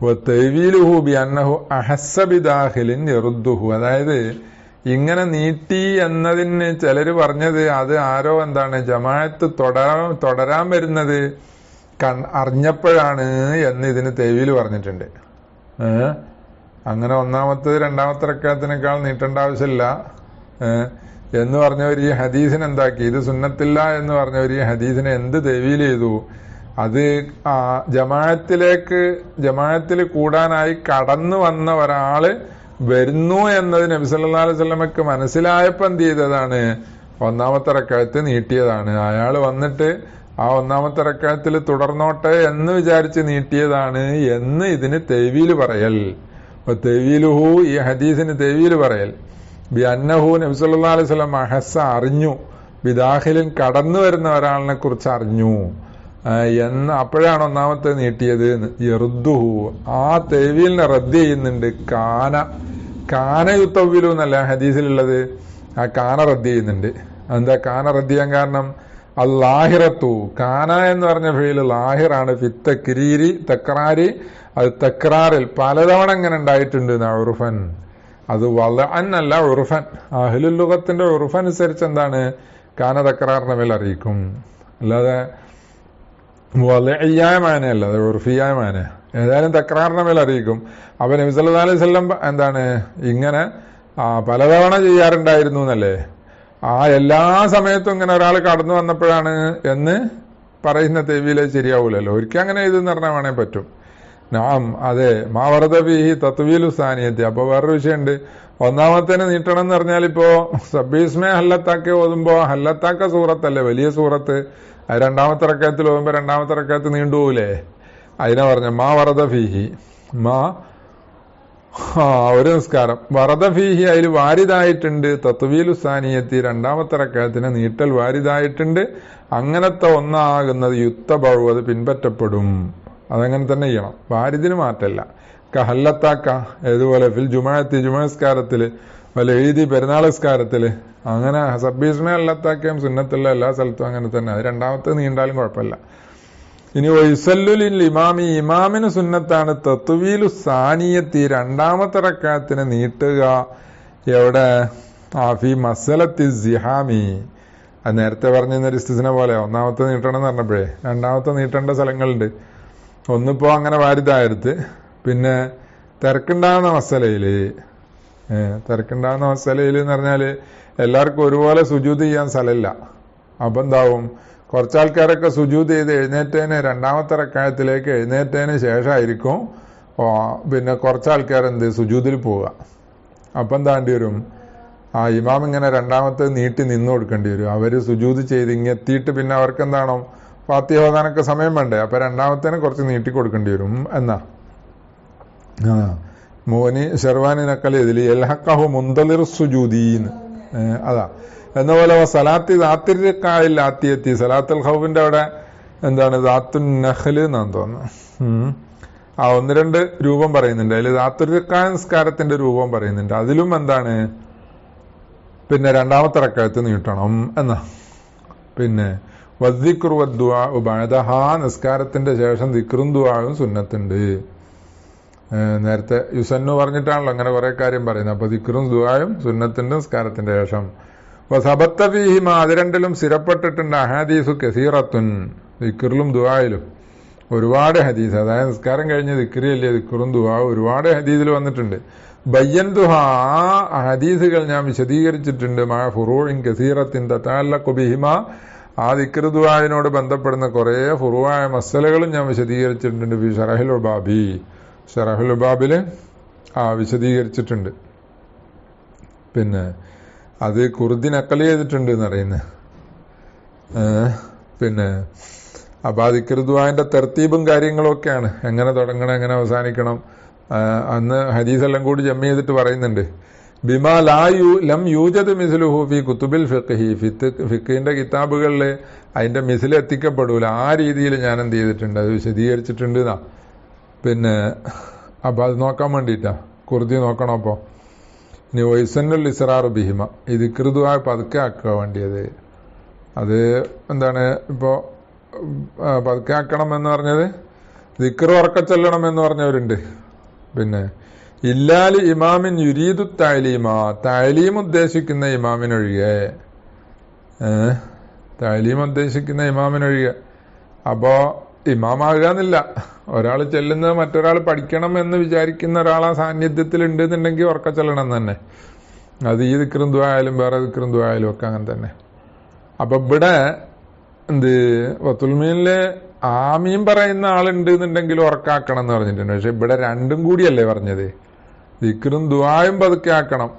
വതവീലുഹു ബി അന്നഹു അഹസ്സ ബിദാഖിലിൻ യറുദ്ദുഹു, അതായത് ഇങ്ങനെ നീട്ടി എന്നതിന് ചിലര് പറഞ്ഞത് അത് ആരോ എന്താണ് ജമാഅത്ത് തുടരാൻ വരുന്നത് അറിഞ്ഞപ്പോഴാണ് എന്ന് ഇതിന് തെവീല് പറഞ്ഞിട്ടുണ്ട്. അങ്ങനെ ഒന്നാമത്തേത് രണ്ടാമത്തെ റക്അത്തിനേക്കാൾ നീട്ടേണ്ട ആവശ്യമില്ല എന്ന് പറഞ്ഞവർ ഈ ഹദീസിനെ എന്താക്കി, ഇത് സുന്നത്തില്ല എന്ന് പറഞ്ഞവർ ഈ ഹദീസിനെ എന്ത് തെവീൽ ചെയ്തു, അത് ജമാഅത്തിൽ കൂടാനായി കടന്നു വന്ന ഒരാള് വരുന്നു എന്നത് നബി സല്ലല്ലാഹു അലൈഹി വസല്ലമക്ക് മനസ്സിലായപ്പോ എന്ത് ചെയ്തതാണ്, ഒന്നാമത്തെ റക്അത്ത് നീട്ടിയതാണ്. അയാൾ വന്നിട്ട് ആ ഒന്നാമത്തെ റക്അത്തിൽ തുടർന്നോട്ടെ എന്ന് വിചാരിച്ച് നീട്ടിയതാണ് എന്ന് ഇതിന് തെവീല് പറയൽ. തെവീലുഹു, ഈ ഹദീസിന് തെവീല് പറയൽ ബി അന്നഹു നബി സല്ലല്ലാഹു അലൈഹി വസല്ലം അഹസ്സ അറിഞ്ഞു, ബിദാഖിലിൻ കടന്നു വരുന്ന ഒരാളിനെ കുറിച്ച് അറിഞ്ഞു എന്ന്, അപ്പോഴാണ് ഒന്നാമത്തെ നീട്ടിയത്. യറുദ്ദുഹു, ആ തെവീലിനെ റദ്ദ് ചെയ്യുന്നുണ്ട്. കാന യുത്തവ്വിലു എന്നല്ല ഹദീസിലുള്ളത്, ആ കാന റദ്ദ് ചെയ്യുന്നുണ്ട്. എന്താ കാന റദ്ദ് ചെയ്യാൻ കാരണം, അല്ലാഹിറത്തു, കാന എന്ന് പറഞ്ഞ ഫീൽ ലാഹിറാണ്. ഫിത്തക്രീരി, തക്രാരി, അത് തക്രാറിൽ പലതവണ ഇങ്ങനെ ഉണ്ടായിട്ടുണ്ട്. ഉറുഫൻ, അത് വളഅൻ അല്ല ഉറുഫൻ. അഹ്ലുൽ ലുഗത്തിന്റെ ഉറുഫ് അനുസരിച്ച് എന്താണ് കാന തക്രാറിന്റെ മേൽ അറിയിക്കും, അല്ലാതെ വളഇയായ മാനയല്ല, അത് ഉറുഫിയായ മാന. ഏതായാലും തക്രാറിന്റെ മേൽ അറിയിക്കും. അപ്പൊ നബി സല്ലല്ലാഹു അലൈഹി വസല്ലം എന്താണ് ഇങ്ങനെ പലതവണ ചെയ്യാറുണ്ടായിരുന്നു എന്നല്ലേ. ആ എല്ലാ സമയത്തും ഇങ്ങനെ ഒരാൾ കടന്നു വന്നപ്പോഴാണ് എന്ന് പറയുന്ന തെവീല് ശരിയാവൂലല്ലോ. ഒരിക്കലും അങ്ങനെ ഇതെന്ന് പറഞ്ഞാൽ വേണേ പറ്റും. നാം അതെ മാ വറദ ഫീഹി തത്വീലു സാനിയത്തി. അപ്പൊ വേറൊരു വിഷയമുണ്ട്, ഒന്നാമത്തേന് നീട്ടണം എന്ന് പറഞ്ഞാൽ ഇപ്പോ സബ്ബീസ്മേ ഹല്ലത്താക്ക ഓതുമ്പോ ഹല്ലത്താക്ക സൂറത്തല്ലേ വലിയ സൂറത്ത്, രണ്ടാമത്തെ റക്അത്തിൽ ഓതുമ്പോ രണ്ടാമത്തെ റക്അത്ത് നീണ്ടുപോകൂലേ, അതിനെ പറഞ്ഞ മാ വറദ ഫീഹി, ഒരു നിസ്കാരം വറദ ഫീഹി, അതിൽ വാരിദായിട്ടുണ്ട് തത്വീലു സാനിയത്തി, രണ്ടാമത്തെ റക്അത്തിന് നീട്ടൽ വാരിദായിട്ടുണ്ട്. അങ്ങനത്തെ ഒന്നാകുന്നത് യുത്തബഉ, അത് പിൻപറ്റപ്പെടും. അതങ്ങനെ തന്നെ ചെയ്യണം, വാരിദിന് മാറ്റല്ല. ഹല്ലത്താക്ക ഏതുപോലെ ഫിൽ ജുമാഅത്തി, ജുമാസ്കാരത്തില്, വല്ല ഈദി പെരുന്നാൾ നിസ്കാരത്തില്, അങ്ങനെ സബ്ബീസ്മേ ഹല്ലത്താക്കയും സുന്നത്തുള്ള എല്ലാ സ്ഥലത്തും അങ്ങനെ തന്നെ. അത് രണ്ടാമത്തെ നീണ്ടാലും കുഴപ്പമില്ല. ഇനി വൈസല്ലുലിൽ ഇമാമി, ഇമാമിന് സുന്നത്താണ് തത്വീലു സാനിയത്തി, രണ്ടാമത്തെ റക്അത്തിന് നീട്ടുക. എവിടെ, ഫി മസലത്തി സിഹാമി, അത് നേരത്തെ പറഞ്ഞൊരു ഇസ്തിസ്ന പോലെ ഒന്നാമത്തെ നീട്ടണം എന്ന് പറഞ്ഞപ്പോഴേ രണ്ടാമത്തെ നീട്ടേണ്ട സ്ഥലങ്ങളുണ്ട്. ഒന്നിപ്പോ അങ്ങനെ വാരിദായടുത്ത്, പിന്നെ തിരക്കുണ്ടാകുന്ന മസലയില് എന്ന് പറഞ്ഞാല് എല്ലാവർക്കും ഒരുപോലെ സുജൂദ് ചെയ്യാൻ സ്ഥലമില്ല. അപ്പൊ എന്താവും, കുറച്ചാൾക്കാരൊക്കെ സുജൂദ് ചെയ്ത് എഴുന്നേറ്റേന് രണ്ടാമത്തെ റക്അത്തിലേക്ക് എഴുന്നേറ്റതിന് ശേഷമായിരിക്കും പിന്നെ കുറച്ചാൾക്കാരെന്ത് സുജൂദിൽ പോവുക. അപ്പൊ എന്താണ്ടി വരും, ഇമാം ഇങ്ങനെ രണ്ടാമത്തെ നീട്ടി നിന്ന് കൊടുക്കേണ്ടി വരും. അവര് സുജൂദ് ചെയ്ത് ഇങ്ങെത്തിയിട്ട് പിന്നെ അവർക്ക് എന്താണോ ഫാത്തിഹ ഓതാനൊക്കെ സമയം വേണ്ടേ, അപ്പൊ രണ്ടാമത്തേനെ കുറച്ച് നീട്ടി കൊടുക്കേണ്ടി വരും എന്നാ. മോനി ഷെർവാനി നക്കൽ ഇതിൽ എൽഹഖഹു മുന്തലിർ സുജൂദീന്ന്, അതാ. എന്ന പോലെ സലാത്തി ദാത്തിരിക്കായിൽ ആത്തിയെത്തി, സലാത്തുൽ ഖൗഫിന്റെ അവിടെ എന്താണ് ദാത്തുൻ നഖ്ല് എന്നാണ് തോന്നുന്നു. ഒന്ന് രണ്ട് രൂപം പറയുന്നുണ്ട്. അതിൽ ദാത്തുരിക്കാ നിസ്കാരത്തിന്റെ രൂപം പറയുന്നുണ്ട്. അതിലും എന്താണ് പിന്നെ രണ്ടാമത്തെ റക്അത്ത് നീട്ടണം എന്നാ. പിന്നെ വദ്ദിക്റു വദ്ദുആഉ ബഅദഹാ, നിസ്കാരത്തിന്റെ ശേഷം ദിക്റും ദുആഉം സുന്നത്തുണ്ട്. നേരത്തെ യുസന്നു പറഞ്ഞിട്ടാണല്ലോ അങ്ങനെ കുറെ കാര്യം പറയുന്നത്. അപ്പൊ ദിക്റും ദുആയും സുന്നത്തുണ്ട് നിസ്കാരത്തിന്റെ ശേഷം. വസബത്ത ഫീഹിമ, അത് രണ്ടിലും സ്ഥിരപ്പെട്ടിട്ടുണ്ട് അഹാദീസു കസീറത്തുൻ, ദിക്റിലും ദുആയിലും ഒരുപാട് ഹദീസ്. അതായത് നിസ്കാരം കഴിഞ്ഞ് ദിക്റിയല്ലേ ദിക്റും ദുആവും ഒരുപാട് ഹദീസിൽ വന്നിട്ടുണ്ട്. ബയ്യൻതുഹാ, ആ ഹദീസുകൾ ഞാൻ വിശദീകരിച്ചിട്ടുണ്ട്. മാ ഫുറൂഇൻ കസീറത്തിൻ തതഅല്ലഖു ബിഹിമ, ആ ദിക്ർ ദുആയിനോട് ബന്ധപ്പെടുന്ന കുറെ ഫുറൂആയ മസലകളും ഞാൻ വിശദീകരിച്ചിട്ടുണ്ട്. ഫി ശറഹുൽ ഉബാബി, ശറഹുൽ ഉബാബില് വിശദീകരിച്ചിട്ടുണ്ട്. പിന്നെ അത് കുർദി നക്കൽ ചെയ്തിട്ടുണ്ട് എന്നറിയുന്നത്. പിന്നെ അപ്പൊ ആ ദിക്ർ ദുആന്റെ തർത്തീബും കാര്യങ്ങളും ഒക്കെയാണ്, എങ്ങനെ തുടങ്ങണം എങ്ങനെ അവസാനിക്കണം. അന്ന് ഹദീസെല്ലാം കൂടി ജമ്മ ചെയ്തിട്ട് പറയുന്നുണ്ട്. ബിമാ ലം യൂജദ് മിസ്ലുഹു ഫി കുത്തുബിൽ ഫിഖ്ഹി, ഫിഖ്ഹിന്റെ കിതാബുകളിൽ അതിന്റെ മിസിൽ എത്തിക്കപ്പെടൂല, ആ രീതിയിൽ ഞാൻ എന്ത് ചെയ്തിട്ടുണ്ട്, അത് വിശദീകരിച്ചിട്ടുണ്ട് എന്നാ. പിന്നെ അപ്പൊ അത് നോക്കാൻ വേണ്ടിയിട്ടാ കുർദി നോക്കണം. അപ്പോ ഇനി വൈസന്നുൽ ഇസ്റാറു ബിഹിമ, ഈ ദിക്ർ ദുആ പതുക്കെ ആക്കുക വേണ്ടിയത്. അത് എന്താണ് ഇപ്പോ പതുക്കെ ആക്കണം എന്ന് പറഞ്ഞത്, ദിക്ർ ഉറക്ക ചെല്ലണം എന്ന് പറഞ്ഞവരുണ്ട്. പിന്നെ ഇല്ലാലി ഇമാമിൻ യുരീദു തഅലീമ, തഅലീം ഉദ്ദേശിക്കുന്ന ഇമാമിനൊഴികെ, തഅലീം ഉദ്ദേശിക്കുന്ന ഇമാമിനൊഴികെ. അപ്പോ ഇമാമാകാന്നില്ല, ഒരാൾ ചെല്ലുന്നത് മറ്റൊരാൾ പഠിക്കണം എന്ന് വിചാരിക്കുന്ന ഒരാളാ സാന്നിധ്യത്തിൽ ഉണ്ട് എന്നുണ്ടെങ്കിൽ ഉറക്ക ചെല്ലണം തന്നെ. അത് ഈ ദിക്റും ദുആയാലും വേറെ ദിക്റും ദുആയാലും ഒക്കെ അങ്ങനെ തന്നെ. അപ്പൊ ഇവിടെ എന്ത് വത്തുൽമീനില് ആമീൻ പറയുന്ന ആളുണ്ട് എന്നുണ്ടെങ്കിൽ ഉറക്കാക്കണം എന്ന് പറഞ്ഞിട്ടുണ്ട്. പക്ഷെ ഇവിടെ രണ്ടും കൂടിയല്ലേ പറഞ്ഞത്, ദിക്റും ദുആയും പതുക്കെ ആക്കണം.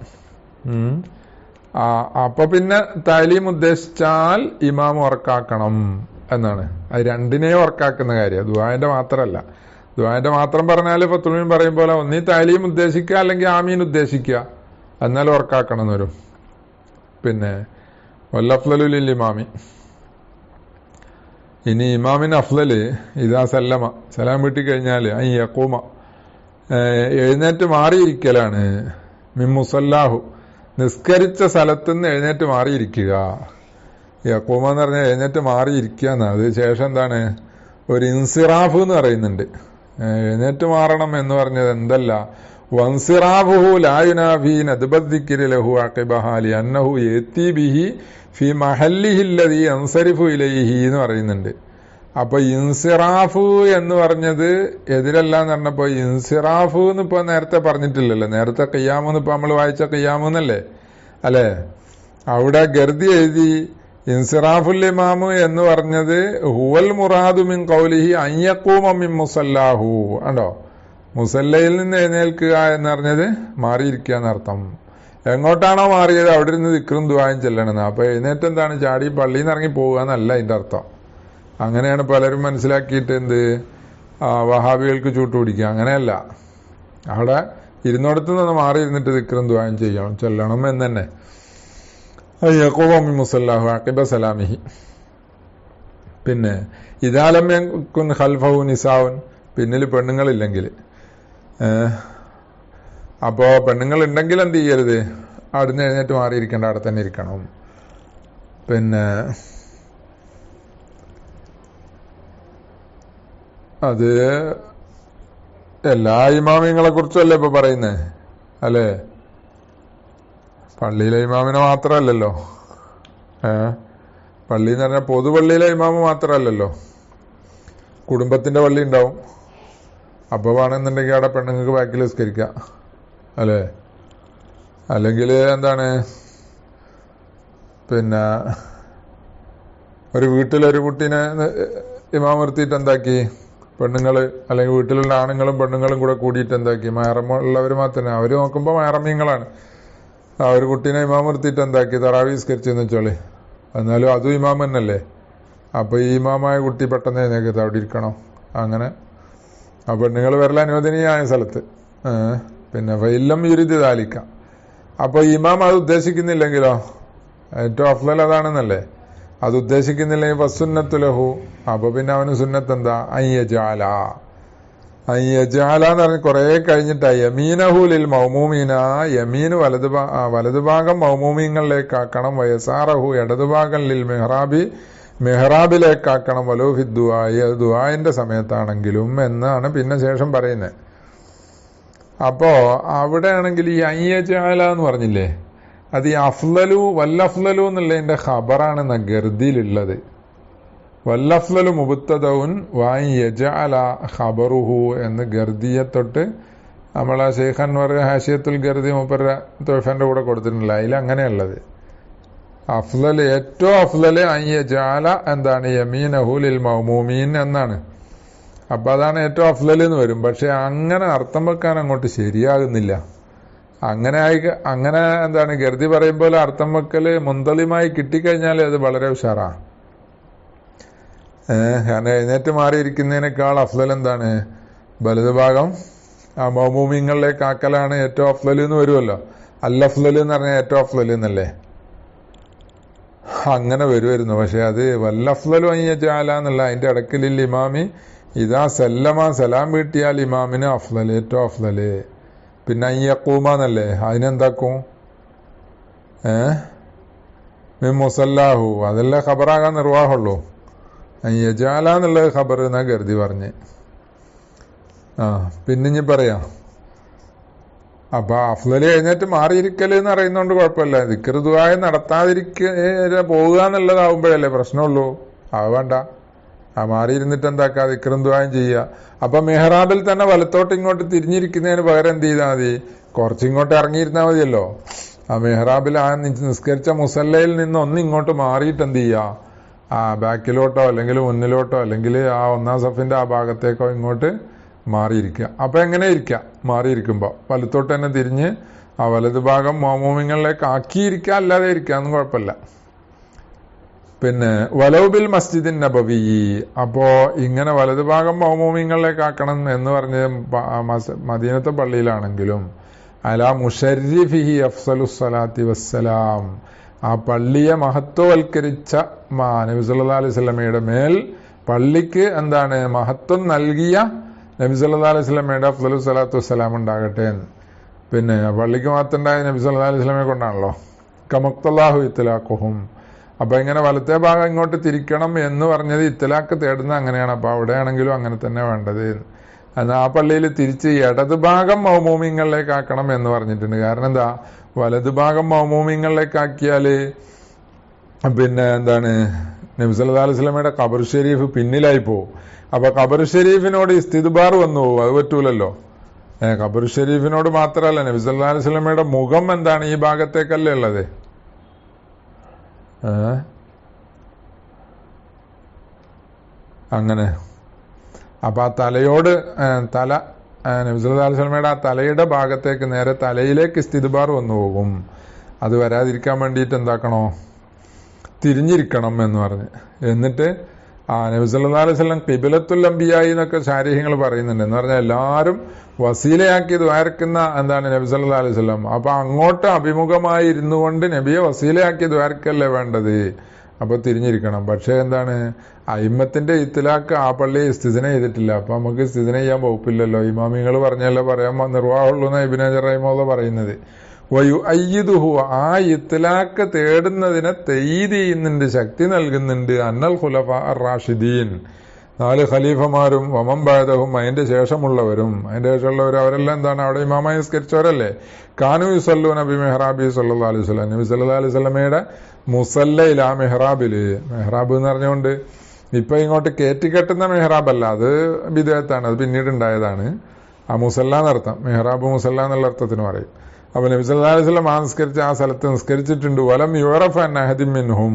അപ്പൊ പിന്നെ തഅലീം ഉദ്ദേശിച്ചാൽ ഇമാം ഉറക്കാക്കണം എന്നാണ്. അത് രണ്ടിനെയും ഉറക്കാക്കുന്ന കാര്യം, ദുആന്റെ മാത്രമല്ല. ദുആന്റെ മാത്രം പറഞ്ഞാൽ ഫത്തുൽമീൻ പറയും പോലെ ഒന്നീ തഅലീം ഉദ്ദേശിക്കുക അല്ലെങ്കിൽ ആമീൻ ഉദ്ദേശിക്കുക, എന്നാലും ഉറക്കാക്കണം എന്ന് വരും. പിന്നെ വല്ലഫ്ളലു ലിൽ ഇമാമി, ഇനി ഇമാമിന് അഫ്ളല് ഇദാ സല്ലമ, സലാം വീട്ടി കഴിഞ്ഞാൽ അൻ യഖൂമ, എഴുന്നേറ്റ് മാറിയിരിക്കലാണ്. മിൻ മുസല്ലാഹു, നിസ്കരിച്ച സ്ഥലത്തുനിന്ന് എഴുന്നേറ്റ് മാറിയിരിക്കുക. യഖൂമ എന്ന് പറഞ്ഞാൽ എഴുന്നേറ്റ് മാറിയിരിക്കുക എന്നാണ്. അത് ശേഷം എന്താണ് ഒരു ഇൻസിറാഫ് എന്ന് പറയുന്നുണ്ട്. എഴുന്നേറ്റ് മാറണം എന്ന് പറഞ്ഞത് എന്തല്ല, വൻസിറാഫുഹു ലാ യുനാഫി നദ്ബദ്ദിക്രി ലഹു അഖിബഹ ലിഅന്നഹു യതി ബിഹി ഫി മഹല്ലിഹി അല്ലദി യൻസരിഫു ഇലൈഹി എന്ന് പറയുന്നുണ്ട്. അപ്പൊ ഇൻസിറാഫു എന്ന് പറഞ്ഞത് എതിരല്ല എന്ന് പറഞ്ഞപ്പോ ഇൻസിറാഫു എന്ന് ഇപ്പൊ നേരത്തെ പറഞ്ഞിട്ടില്ലല്ലോ. നേരത്തെ ഖിയാമെന്ന് ഇപ്പൊ നമ്മൾ വായിച്ച ഖിയാമെന്നല്ലേ അല്ലെ. അവിടെ ഗർദി എഴുതി ഇൻസിറാഫുൽ ഇമാമു എന്ന് പറഞ്ഞത് ഹുവൽ മുറാദു മിൻ ഖൗലിഹി അൻ യഖൂമ മിൻ മുസല്ലാഹു, കണ്ടോ, മുസല്ലയിൽ നിന്ന് എഴുന്നേൽക്കുക എന്ന് പറഞ്ഞത് മാറിയിരിക്കുക എന്നർത്ഥം. എങ്ങോട്ടാണോ മാറിയത് അവിടെ ഇരുന്ന് ദിക്റും ദുആയും ചെല്ലണമെന്ന്. അപ്പൊ എഴുന്നേറ്റ് എന്താണ് ചാടി പള്ളിയിൽ നിന്ന് ഇറങ്ങി പോവുക എന്നല്ല അതിന്റെ അർത്ഥം. അങ്ങനെയാണ് പലരും മനസ്സിലാക്കിയിട്ട് എന്ത് വഹാബികൾക്ക് ചൂട്ടുപിടിക്കുക. അങ്ങനെയല്ല, അവിടെ ഇരുന്നോടത്ത് നിന്ന് മാറി ഇരുന്നിട്ട് ദിക്റും ദുആയും ചെയ്യണം, ചെല്ലണം എന്ന് തന്നെ. യഖൂമ മിൻ മുസല്ലാഹു അഖിബ സലാമിഹി. പിന്നെ ഇദാ ലം യകുൻ ഖൽഫഹു നിസാഉൻ, പിന്നിൽ പെണ്ണുങ്ങളില്ലെങ്കിൽ. അപ്പോ പെണ്ണുങ്ങൾ ഉണ്ടെങ്കിൽ എന്ത് ചെയ്യരുത്, അവിടുന്ന് എഴുന്നേറ്റ് മാറിയിരിക്കേണ്ട, അവിടെ തന്നെ ഇരിക്കണം. പിന്നെ അത് എല്ലാ ഇമാമിങ്ങളെ കുറിച്ചല്ലേ ഇപ്പൊ പറയുന്നേ അല്ലേ, പള്ളിയിലെ ഇമാമിനെ മാത്രമല്ലല്ലോ. പള്ളി എന്ന് പറഞ്ഞാൽ പൊതുപള്ളിയിലെ ഇമാമ് മാത്രമല്ലല്ലോ, കുടുംബത്തിന്റെ പള്ളി ഉണ്ടാവും. അപ്പൊ വേണമെന്നുണ്ടെങ്കിൽ അവിടെ പെണ്ണുങ്ങൾക്ക് ബാക്കിൽ നിസ്കരിക്കാം അല്ലേ. അല്ലെങ്കിൽ എന്താണ്, പിന്നെ ഒരു വീട്ടിലൊരു കുട്ടീനെ ഇമാം നിർത്തിയിട്ട് എന്താക്കി, പെണ്ണുങ്ങള് അല്ലെങ്കിൽ വീട്ടിലുള്ള ആണുങ്ങളും പെണ്ണുങ്ങളും കൂടെ കൂടിയിട്ട് എന്താക്കി, മഹറമുള്ളവർ മാത്രമേ, അവര് നോക്കുമ്പോൾ മഹറമീങ്ങളാണ്. ആ ഒരു കുട്ടീനെ ഇമാം നിർത്തിയിട്ട് എന്താക്കി, തറാവി നിസ്കരിച്ചെന്ന് വെച്ചോളി, എന്നാലും അതും ഇമാം തന്നെയല്ലേ. അപ്പൊ ഈ ഇമാമായ കുട്ടി പെട്ടെന്ന് എഴുന്നേക്കത്ത് അവിടെ ഇരിക്കണം. അങ്ങനെ ആ പെണ്ണുങ്ങൾ വരല അനുവദനീയമായ സ്ഥലത്ത്. പിന്നെ വൈല്ലം യുരിദ് ദാലിക, അപ്പൊ ഇമാം അത് ഉദ്ദേശിക്കുന്നില്ലെങ്കിലോ, ഏറ്റവും അഫ്ളൽ അതാണെന്നല്ലേ. അത് ഉദ്ദേശിക്കുന്നില്ലെങ്കിൽ ഫസുന്നത്തു ലഹു, അപ്പൊ പിന്നെ അവന് സുന്നത്ത് എന്താ, അയ്യജാല എന്ന് പറഞ്ഞ് കുറെ കഴിഞ്ഞിട്ടാ യമീനഹു ലിൽ മൗമൂമീന, യമീന് വലതുഭാഗം മൗമൂമീങ്ങളിലേക്ക് ആക്കണം, വയസാറഹു ഇടതുഭാഗം ലിൽ മെഹ്റാബി മെഹ്റാബിലേക്കാക്കണം വലോ ഫി ദുആഇ, അത് ദുആഇന്റെ സമയത്താണെങ്കിലും എന്നാണ് പിന്നെ ശേഷം പറയുന്നത്. അപ്പോ അവിടെയാണെങ്കിൽ ഈ അയ്യജാല എന്ന് പറഞ്ഞില്ലേ, അത് ഈ അഫ്ലലു വല്ലഫ്ലലു എന്നുള്ളതിന്റെ ഖബറാണ് ഗർദിയിലുള്ളത്. വല്ലഫ്ലലു മുബ്തദഉൻ വയജഅല ഖബറുഹു എന്ന് ഗർദിയെ തൊട്ട് നമ്മളെ ശൈഖ് അൻവർ ഹാഷിയത്തുൽ ഗർദി മൂപ്പരുടെ തുഹഫന്റെ കൂടെ കൊടുത്തിട്ടില്ല. അതിൽ അങ്ങനെയുള്ളത് അഫ്ലൽ, ഏറ്റവും അഫ്ലൽ അയ്യജഅല എന്താണ് യമീനഹു ലിൽ മഅ്മൂമീൻ എന്നാണ്. അപ്പൊ അതാണ് ഏറ്റവും അഫ്ലൽ എന്ന് വരും. പക്ഷെ അങ്ങനെ അർത്ഥം വെക്കാൻ അങ്ങോട്ട് ശരിയാകുന്നില്ല. അങ്ങനെ എന്താണ് ഗർദി പറയുമ്പോൾ അർത്ഥം വെക്കല് മുന്തലിമായി കിട്ടിക്കഴിഞ്ഞാൽ അത് വളരെ ഉഷാറാ. കാരണം എഴുന്നേറ്റ് മാറിയിരിക്കുന്നതിനേക്കാൾ അഫ്ലൽ എന്താണ് വലതു ഭാഗം ആ മൗമൂമിങ്ങളിലേക്ക് ആക്കലാണ് ഏറ്റവും അഫ്ലൽ എന്ന് വരുമല്ലോ. അല്ലഫ്ലൽ എന്ന് പറഞ്ഞാൽ ഏറ്റവും അഫ്ലൽ എന്നല്ലേ, അങ്ങനെ വരുമായിരുന്നു. പക്ഷെ അത് വല്ലഫ്ലലു അയ്യജഅല എന്നുള്ള അതിന്റെ ഇടക്കിലിൽ ഇമാമി ഇതാ സല്ലമ, സലാം വീട്ടിയാൽ ഇമാമിന് അഫ്ലൽ, ഏറ്റവും അഫ്ലല്. പിന്നെ അയ്യക്കൂമ എന്നല്ലേ, അതിനെന്താക്കും മിൻ മുസല്ലാഹു, അതല്ലേ ഖബറാകാൻ നിർവാഹമുള്ളൂ. അയ്യജഅല എന്നുള്ളത് ഖബർ എന്നാ കരുതി പറഞ്ഞ്. പിന്നെ പറയാം. അപ്പൊ അഫ്ലല് എഴുന്നേറ്റ് മാറിയിരിക്കല് എന്ന് അറിയുന്നോണ്ട് കുഴപ്പമില്ല. ദിക്ർ ദുആ പോകുക എന്നുള്ളതാവുമ്പോഴല്ലേ പ്രശ്നമുള്ളൂ. അത് വേണ്ട, മാറിയിരുന്നിട്ട് എന്താക്കാ ദിക്റും ദുആയും ചെയ്യുക. അപ്പൊ മെഹ്റാബിൽ തന്നെ വലത്തോട്ട് ഇങ്ങോട്ട് തിരിഞ്ഞിരിക്കുന്നതിന് പകരം എന്ത് ചെയ്താൽ മതി, കുറച്ചിങ്ങോട്ട് ഇറങ്ങിയിരുന്നാൽ മതിയല്ലോ. ആ മെഹ്റാബിൽ ആ നിസ്കരിച്ച മുസല്ലയിൽ നിന്ന് ഒന്നിങ്ങോട്ട് മാറിയിട്ട് എന്ത് ചെയ്യുക, ബാക്കിലോട്ടോ അല്ലെങ്കിൽ മുന്നിലോട്ടോ അല്ലെങ്കിൽ ആ ഒന്നാം സഫിന്റെ ആ ഭാഗത്തേക്കോ ഇങ്ങോട്ട് മാറിയിരിക്കുക. അപ്പൊ എങ്ങനെ ഇരിക്കുക, മാറിയിരിക്കുമ്പോ വലത്തോട്ട് തന്നെ തിരിഞ്ഞ് ആ വലതു ഭാഗം മഅ്മൂമിങ്ങളിലേക്ക് ആക്കിയിരിക്കുക, അല്ലാതെ ഇരിക്കാന്നും കുഴപ്പമില്ല. പിന്നെ വലൗബിൽ മസ്ജിദിൻ നബവി, അപ്പോ ഇങ്ങനെ വലതുഭാഗം മഅ്മൂമിങ്ങളിലേക്ക് ആക്കണം എന്ന് പറഞ്ഞ് മദീനത്തെ പള്ളിയിലാണെങ്കിലും അലാ മുശർരിഫിഹി അഫ്സലുസ് സ്വലാത്തി വസ്സലാം, ആ പള്ളിയെ മഹത്വവൽക്കരിച്ച നബി സല്ലല്ലാഹു അലൈഹി വസല്ലമയുടെ മേൽ പള്ളിക്ക് എന്താണ് മഹത്വം നൽകിയ നബി സല്ലല്ലാഹു അലൈഹി വസല്ലമയുടെ അഫ്സലുസ് സ്വലാത്തു വസ്സലാം ഉണ്ടാകട്ടെ. പിന്നെ പള്ളിക്ക് മഹത്വം ഉണ്ടായ നബി സല്ലല്ലാഹു അലൈഹി വസല്ലമയെ കൊണ്ടാണല്ലോ. കമഖ്തല്ലാഹു ഇത്ലാഖുഹും, അപ്പൊ ഇങ്ങനെ വലത്തെ ഭാഗം ഇങ്ങോട്ട് തിരിക്കണം എന്ന് പറഞ്ഞത് ഇത്തലാക്ക് തേടുന്ന അങ്ങനെയാണ്. അപ്പൊ അവിടെയാണെങ്കിലും അങ്ങനെ തന്നെ വേണ്ടത്. എന്നാൽ ആ പള്ളിയിൽ തിരിച്ച് ഇടതുഭാഗം മഅ്മൂമിങ്ങളിലേക്ക് ആക്കണം എന്ന് പറഞ്ഞിട്ടുണ്ട്. കാരണം എന്താ, വലതുഭാഗം മഅ്മൂമിങ്ങളിലേക്ക് ആക്കിയാല് പിന്നെ എന്താണ് നബി സല്ലല്ലാഹു അലൈഹി വസല്ലമയുടെ ഖബർ ഷരീഫ് പിന്നിലായി പോകും. അപ്പൊ ഖബർ ഷരീഫിനോട് ഇസ്തിദ്ബാർ വന്നു പോകും, അത് പറ്റൂലല്ലോ. ഖബർ ഷരീഫിനോട് മാത്രമല്ല, നബി സല്ലല്ലാഹു അലൈഹി വസല്ലമയുടെ മുഖം എന്താണ് ഈ ഭാഗത്തേക്കല്ലേ ഉള്ളത്. അങ്ങനെ അപ്പൊ ആ തലയോട് തല നബി സല്ലല്ലാഹു അലൈഹി വസല്ലമയുടെ ആ തലയുടെ ഭാഗത്തേക്ക് നേരെ തലയിലേക്ക് ഇസ്തിദ്ബാർ വന്നു പോകും. അത് വരാതിരിക്കാൻ വേണ്ടിയിട്ട് എന്താക്കണോ, തിരിഞ്ഞിരിക്കണം എന്ന് പറഞ്ഞ്. എന്നിട്ട് നബി സല്ലല്ലാഹു അലൈഹി വസല്ലം ഖിബ്ലത്തുൽ അംബിയായി എന്നൊക്കെ ശാരീഹ്യങ്ങൾ പറയുന്നുണ്ട്. എന്ന് പറഞ്ഞാൽ എല്ലാവരും വസീലയാക്കി ദ്വാരക്കുന്ന എന്താണ് നബി സല്ലല്ലാഹു അലൈഹി വസല്ലം. അപ്പൊ അങ്ങോട്ട് അഭിമുഖമായി ഇരുന്നു കൊണ്ട് നബിയെ വസീലയാക്കി ദ്വാരക്കല്ലേ വേണ്ടത്, അപ്പൊ തിരിഞ്ഞിരിക്കണം. പക്ഷെ എന്താണ്, അയിമ്മത്തിന്റെ ഇത്ലാക്ക് ആ പള്ളി ഇസ്തിസ്ന ചെയ്തിട്ടില്ല. അപ്പൊ നമുക്ക് ഇസ്തിസ്ന ചെയ്യാൻ വകുപ്പില്ലല്ലോ. ഇമാമിങ്ങൾ പറഞ്ഞല്ലേ പറയാൻ നിർവാഹമുള്ളൂ എന്നാ ഇബ്നു ഹജർ റഹിമഹുല്ലാഹ് പറയുന്നത്. വയുഅയ്യിദുഹു, ആ ഇത്ലാക്ക് തേടുന്നതിനെ തയ്യീദ് ചെയ്യുന്നുണ്ട്, ശക്തി നൽകുന്നുണ്ട്. അന്നൽ ഖുലഫാ അർ-റാഷിദീൻ, 4 ഖലീഫമാരും വമൻ ബഅദഹും, അതിന്റെ ശേഷമുള്ളവരും, അതിന്റെ ശേഷമുള്ളവർ അവരെല്ലാം എന്താണ് അവിടെ ഇമാമായി നിസ്കരിച്ചവരല്ലേ. കാനു യുസല്ലൂന ബി മെഹ്റാബി സല്ലല്ലാഹു അലൈഹി വസല്ലം, നബി സല്ലല്ലാഹു അലൈഹി വസല്ലമയുടെ മുസല്ലയിൽ ആ മെഹ്റാബില്, മെഹ്റാബ് എന്ന് പറഞ്ഞുകൊണ്ട് ഇപ്പൊ ഇങ്ങോട്ട് കയറ്റിക്കെട്ടുന്ന മെഹ്റാബല്ല, അത് ബിദ്അത്താണ്, അത് പിന്നീട് ഉണ്ടായതാണ്. ആ മുസല്ല എന്നർത്ഥം, മെഹ്റാബ് മുസല്ല എന്നുള്ള അർത്ഥത്തിന് പറയും. അപ്പൊ നബി സല്ലല്ലാഹു അലൈഹി വസല്ലം നിസ്കരിച്ച ആ സ്ഥലത്ത് നിസ്കരിച്ചിട്ടുണ്ട്. വലം യുറഫ അൻ അഹദിൻ മിൻഹും,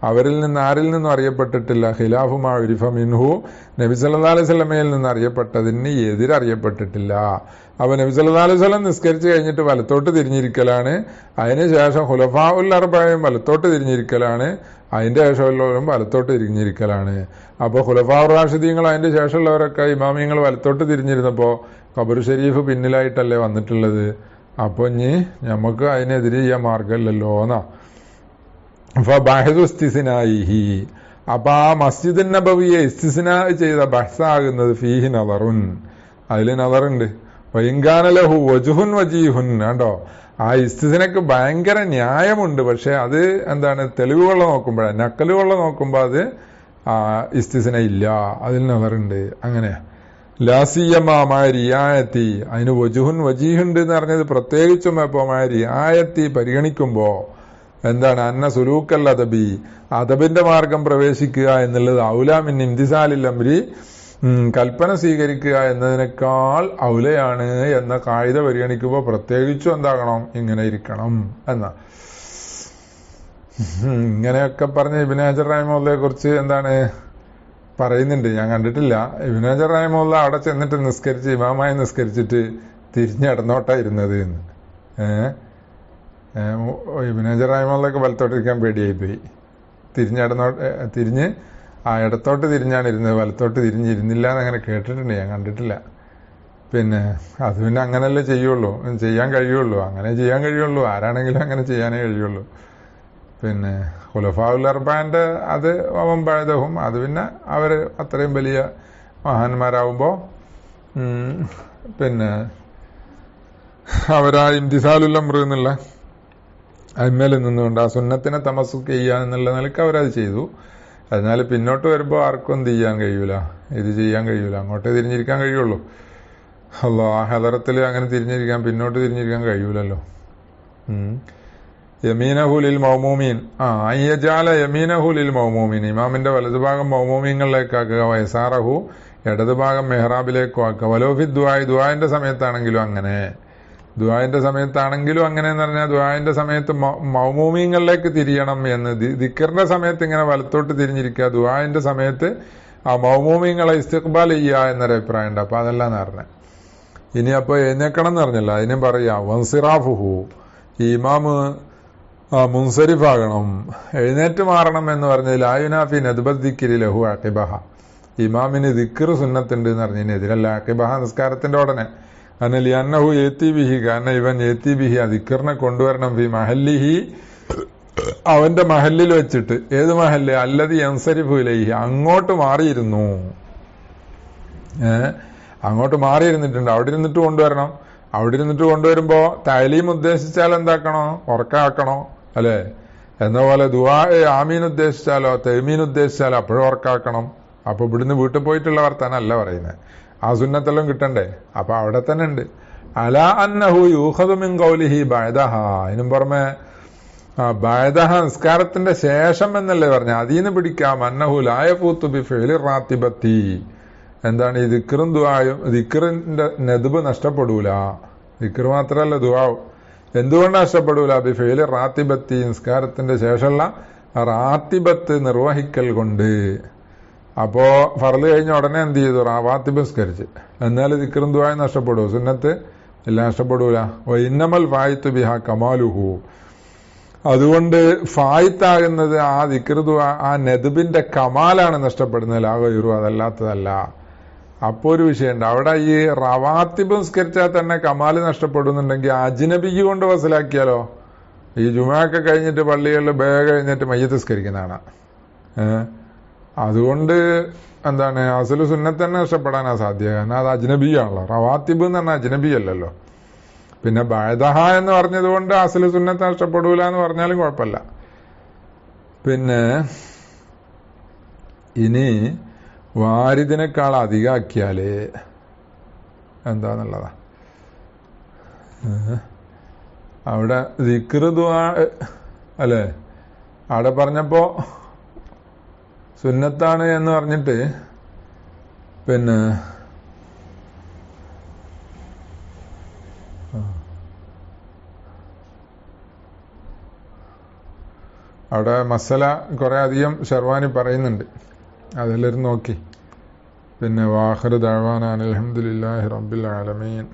അവരിൽ നിന്ന് ആരിൽ നിന്നും അറിയപ്പെട്ടിട്ടില്ല. ഖിലാഫു മാ ഉരിഫ മിൻഹു, നബി സല്ലല്ലാഹു അലൈഹി വസല്ലമയിൽ നിന്ന് അറിയപ്പെട്ടതിന് എതിരറിയപ്പെട്ടിട്ടില്ല. അപ്പൊ നബി സല്ലല്ലാഹു അലൈഹി വസല്ലം നിസ്കരിച്ചു കഴിഞ്ഞിട്ട് വലത്തോട്ട് തിരിഞ്ഞിരിക്കലാണ്. അതിനുശേഷം ഖുലഫാഉൽ അർബഅയും വലത്തോട്ട് തിരിഞ്ഞിരിക്കലാണ്. അതിന്റെ ശേഷമുള്ളവരും വലത്തോട്ട് തിരിഞ്ഞിരിക്കലാണ്. അപ്പൊ ഖുലഫാഉർ റാഷിദീങ്ങൾ അതിന്റെ ശേഷമുള്ളവരൊക്കെ ഇമാമിയങ്ങൾ വലത്തോട്ട് തിരിഞ്ഞിരുന്നപ്പോ ഖബർ ഷരീഫ് പിന്നിലായിട്ടല്ലേ വന്നിട്ടുള്ളത്. അപ്പൊ ഇനി നമുക്ക് അതിനെതിരെ ചെയ്യാൻ മാർഗമില്ലല്ലോ എന്നാ. അപ്പൊ ആ മസ്ജിദ് നബവിയെ ഇസ്തിസ്നാ ചെയ്ത ബഹ്സാകുന്നത് ഫീഹി നദറുൻ, അതിൽ നദറുണ്ട്. വൈങ്കാനലഹു വജുഹുൻ വജീഹുൻ, കണ്ടോ, ആ ഇസ്തിസ്നക്ക് ഭയങ്കര ന്യായമുണ്ട്. പക്ഷെ അത് എന്താണ്, തെളിവുകളെ നോക്കുമ്പോഴാണ്, നക്കലുകളെ നോക്കുമ്പോൾ അത് ഇസ്തിസ്ന ഇല്ല, അതിൽ നവറുണ്ട്. അങ്ങനെയാ ലാസിയമായ റിയായത്തി, അതിന് വജീഹുണ്ട് എന്ന് പറഞ്ഞത് പ്രത്യേകിച്ചും എപ്പോമായ റിയായത്തി പരിഗണിക്കുമ്പോ എന്താണ്, അന്ന സുലൂക്കൽ അദബി, അദബിന്റെ മാർഗം പ്രവേശിക്കുക എന്നുള്ളത് ഔലാമിൻ ഇംതിസാലിൽ അംരി, കൽപ്പന സ്വീകരിക്കുക എന്നതിനേക്കാൾ ഔലയാണ് എന്ന കായിക പരിഗണിക്കുമ്പോൾ പ്രത്യേകിച്ചും എന്താകണം, ഇങ്ങനെ ഇരിക്കണം എന്നാ. ഇങ്ങനെയൊക്കെ പറഞ്ഞ് ഇബ്നു ഹജർ റഹിമഹുള്ളയെ കുറിച്ച് എന്താണ് പറയുന്നുണ്ട്. ഞാൻ കണ്ടിട്ടില്ല. ഇബ്നു ഹജർ റഹിമഹുള്ള അവിടെ ചെന്നിട്ട് നിസ്കരിച്ച്, ഇമാമായി നിസ്കരിച്ചിട്ട് തിരിഞ്ഞിടന്നോട്ടാ ഇരുന്നത് എന്ന്. ഇബ്നു ഹജർ റഹിമഹുള്ളക്ക് വലത്തോട്ടിരിക്കാൻ പേടിയായി പോയി. തിരിഞ്ഞ് ഇടത്തോട്ട് തിരിഞ്ഞാണ് ഇരുന്നത്, വലത്തോട്ട് തിരിഞ്ഞിരുന്നില്ല എന്നങ്ങനെ കേട്ടിട്ടുണ്ട്, ഞാൻ കണ്ടിട്ടില്ല. പിന്നെ അത് പിന്നെ അങ്ങനെയല്ലേ ചെയ്യാൻ കഴിയുള്ളൂ, അങ്ങനെ ചെയ്യാൻ കഴിയുള്ളൂ, ആരാണെങ്കിലും അങ്ങനെ ചെയ്യാനേ കഴിയുള്ളൂ. പിന്നെ ഖുലഫാഉൽ അർബഅന്റെ അത് വമ്പഴതവും, അത് പിന്നെ അവര് അത്രയും വലിയ മഹാന്മാരാകുമ്പോ പിന്നെ അവരാ ഇംതിസാലുൽ അംർ എന്നുള്ള അന്മേൽ നിന്നുകൊണ്ട് ആ സുന്നത്തിനെ തമസ്സുക്ക് ചെയ്യുക എന്നുള്ള നിലക്ക് അവരത് ചെയ്തു. അതിനാൽ പിന്നോട്ട് വരുമ്പോൾ ആർക്കും എന്ത് ചെയ്യാൻ കഴിയൂല, ഇത് ചെയ്യാൻ കഴിയൂല, അങ്ങോട്ടേ തിരിഞ്ഞിരിക്കാൻ കഴിയുള്ളൂ. അല്ലോ ആ ഹദറത്തിൽ അങ്ങനെ തിരിഞ്ഞിരിക്കാൻ, പിന്നോട്ട് തിരിഞ്ഞിരിക്കാൻ കഴിയൂലല്ലോ. യമീനഹുലിൽ മൗമൂമീൻ, അയ്യജാല യമീനഹുലിൽ മൗമൂമീൻ, ഇമാമിന്റെ വലതുഭാഗം മൗമൂമീങ്ങളിലേക്കാക്കുക, വയസാറഹു ഇടതുഭാഗം മെഹ്റാബിലേക്കും ആക്കുക. വലോഫി ദുആന്റെ സമയത്താണെങ്കിലും അങ്ങനെ, ദുആന്റെ സമയത്താണെങ്കിലും അങ്ങനെ എന്ന് പറഞ്ഞാൽ ദുആന്റെ സമയത്ത് മൗമൂമീങ്ങളിലേക്ക് തിരിയണം എന്ന്. ദിക്റിന്റെ സമയത്ത് ഇങ്ങനെ വലത്തോട്ട് തിരിഞ്ഞിരിക്കുക, ദുആന്റെ സമയത്ത് ആ മൗമൂമീങ്ങളെ ഇസ്തിഖ്ബാൽ ചെയ്യുക എന്നൊരു അഭിപ്രായം ഉണ്ട്. അപ്പൊ അതല്ലാന്ന് പറഞ്ഞത്. ഇനി അപ്പൊ എഴുന്നേക്കണം എന്ന് പറഞ്ഞല്ല, അതിനും പറയാ വൻസിറാഫുഹു, ഈ ഇമാമ് മുൻസരിഫാകണം, എഴുന്നേറ്റ് മാറണം എന്ന് പറഞ്ഞതിൽ ആയുനാഫി നദ്ബദ്ദിക്കിരി ലഹു അഖിബഹ, ഇമാമിന് ദിക്ർ സുന്നത്തുണ്ട് എന്ന് പറഞ്ഞതിനെതിരല്ല. അഖിബഹ നിസ്കാരത്തിന്റെ ഉടനെ. അനലി അന്നഹു ഏത്തി ബിഹി, കാരണം ഇവൻ ഏത്തി ബിഹി ആ ദിക്റിനെ കൊണ്ടുവരണം ഫി മഹല്ലിഹി, അവന്റെ മഹല്ലിൽ വെച്ചിട്ട്. ഏത് മഹല്ല്? അല്ലതി യൻസരിഫു ഇലൈഹി, അങ്ങോട്ട് മാറിയിരുന്നു, അങ്ങോട്ട് മാറിയിരുന്നിട്ടുണ്ട്, അവിടെ ഇരുന്നിട്ട് കൊണ്ടുവരണം. അവിടെ ഇരുന്നിട്ട് കൊണ്ടുവരുമ്പോ തഅലീം ഉദ്ദേശിച്ചാൽ എന്താക്കണോ, ഉറക്കാക്കണോ അല്ലെ? എന്ന പോലെ ദുആ ആമീൻ ഉദ്ദേശിച്ചാലോ തൈമീൻ ഉദ്ദേശിച്ചാലോ അപ്പോഴും ഉറക്കാക്കണം. അപ്പൊ ഇവിടുന്ന് വീട്ടിൽ പോയിട്ടുള്ള വർത്താനല്ല പറയുന്നത്, ആ സുന്നത്തെല്ലാം കിട്ടണ്ടേ? അപ്പൊ അവിടെ തന്നെ ഉണ്ട്. അലാ അന്നഹു യൂഖദു മിൻ ഖൗലിഹി ബഅദഹ, അതിനും പുറമെ ബഅദഹ നിസ്കാരത്തിന്റെ ശേഷം എന്നല്ലേ പറഞ്ഞ, അതീന്ന് പിടിക്കാം. അന്നഹു ലാ യഫൂതു ബി ഫിഅലി റാത്തിബത്തി, എന്താണ് ഈ ദിക്റും ദുആയും, ദിക്റിന്റെ നദ്ബ് നഷ്ടപ്പെടൂല, ദിക്ർ മാത്രമല്ല ദുആവും. എന്തുകൊണ്ട് നഷ്ടപ്പെടൂല? ബി ഫിഅലി റാത്തിബത്തി, നിസ്കാരത്തിന്റെ ശേഷമുള്ള റാത്തിബത്ത് നിർവഹിക്കൽ കൊണ്ട്. അപ്പോ ഫർള് കഴിഞ്ഞ ഉടനെ എന്ത് ചെയ്തു? റാവാത്തിബ് നിസ്കരിച്ച്. എന്നാലും ദിക്റും ദുആയും നഷ്ടപ്പെടൂ, സുന്നത്ത് എല്ലാം നഷ്ടപ്പെടൂല. ഇന്നമൽ ഫായിത്തു ബിഹ കമാലുഹു, അതുകൊണ്ട് ഫായിത്താകുന്നത് ആ ദിക്ർ ദുആ, ആ നദ്ബിന്റെ കമാലാണ് നഷ്ടപ്പെടുന്നത്, ലാഗയിറു അതല്ലാത്തതല്ല. അപ്പോ ഒരു വിഷയമുണ്ട് അവിടെ. ഈ റവാത്തിബ് നിസ്കരിച്ചാൽ തന്നെ കമാല് നഷ്ടപ്പെടുന്നുണ്ടെങ്കിൽ അജ്നബിക്ക് കൊണ്ട് വസലാക്കിയാലോ? ഈ ജുമുഅയൊക്കെ കഴിഞ്ഞിട്ട് പള്ളികളിൽ ബേഗ കഴിഞ്ഞിട്ട് മയ്യത്ത് നിസ്കരിക്കുന്നതാണ്. അതുകൊണ്ട് എന്താണ് അസ്ലു സുന്നത്ത് തന്നെ നഷ്ടപ്പെടാനാ സാധ്യത, കാരണം അത് അജ്നബിയാണല്ലോ. റവാത്തിബ് എന്ന് പറഞ്ഞാൽ അജ്നബി അല്ലല്ലോ. പിന്നെ ബഅദഹ എന്ന് പറഞ്ഞത് കൊണ്ട് അസ്ലു സുന്നത്ത് നഷ്ടപ്പെടൂല എന്ന് പറഞ്ഞാലും കുഴപ്പമില്ല. പിന്നെ ഇനി വാരിദിനേക്കാൾ അധികമാക്കിയാല് എന്താന്നുള്ളതാ. അവിടെ ദിക്ർ ദുആ അല്ലെ, അവിടെ പറഞ്ഞപ്പോ സുന്നത്താണ് എന്ന് പറഞ്ഞിട്ട് പിന്നെ അവിടെ മസല കുറെ അധികം ഷർവാനി പറയുന്നുണ്ട്, അതെല്ലാവരും നോക്കി. പിന്നെ വാഖിറു ദഅ്വാനാ അൽഹംദുലില്ലാഹി റബ്ബിൽ ആലമീൻ.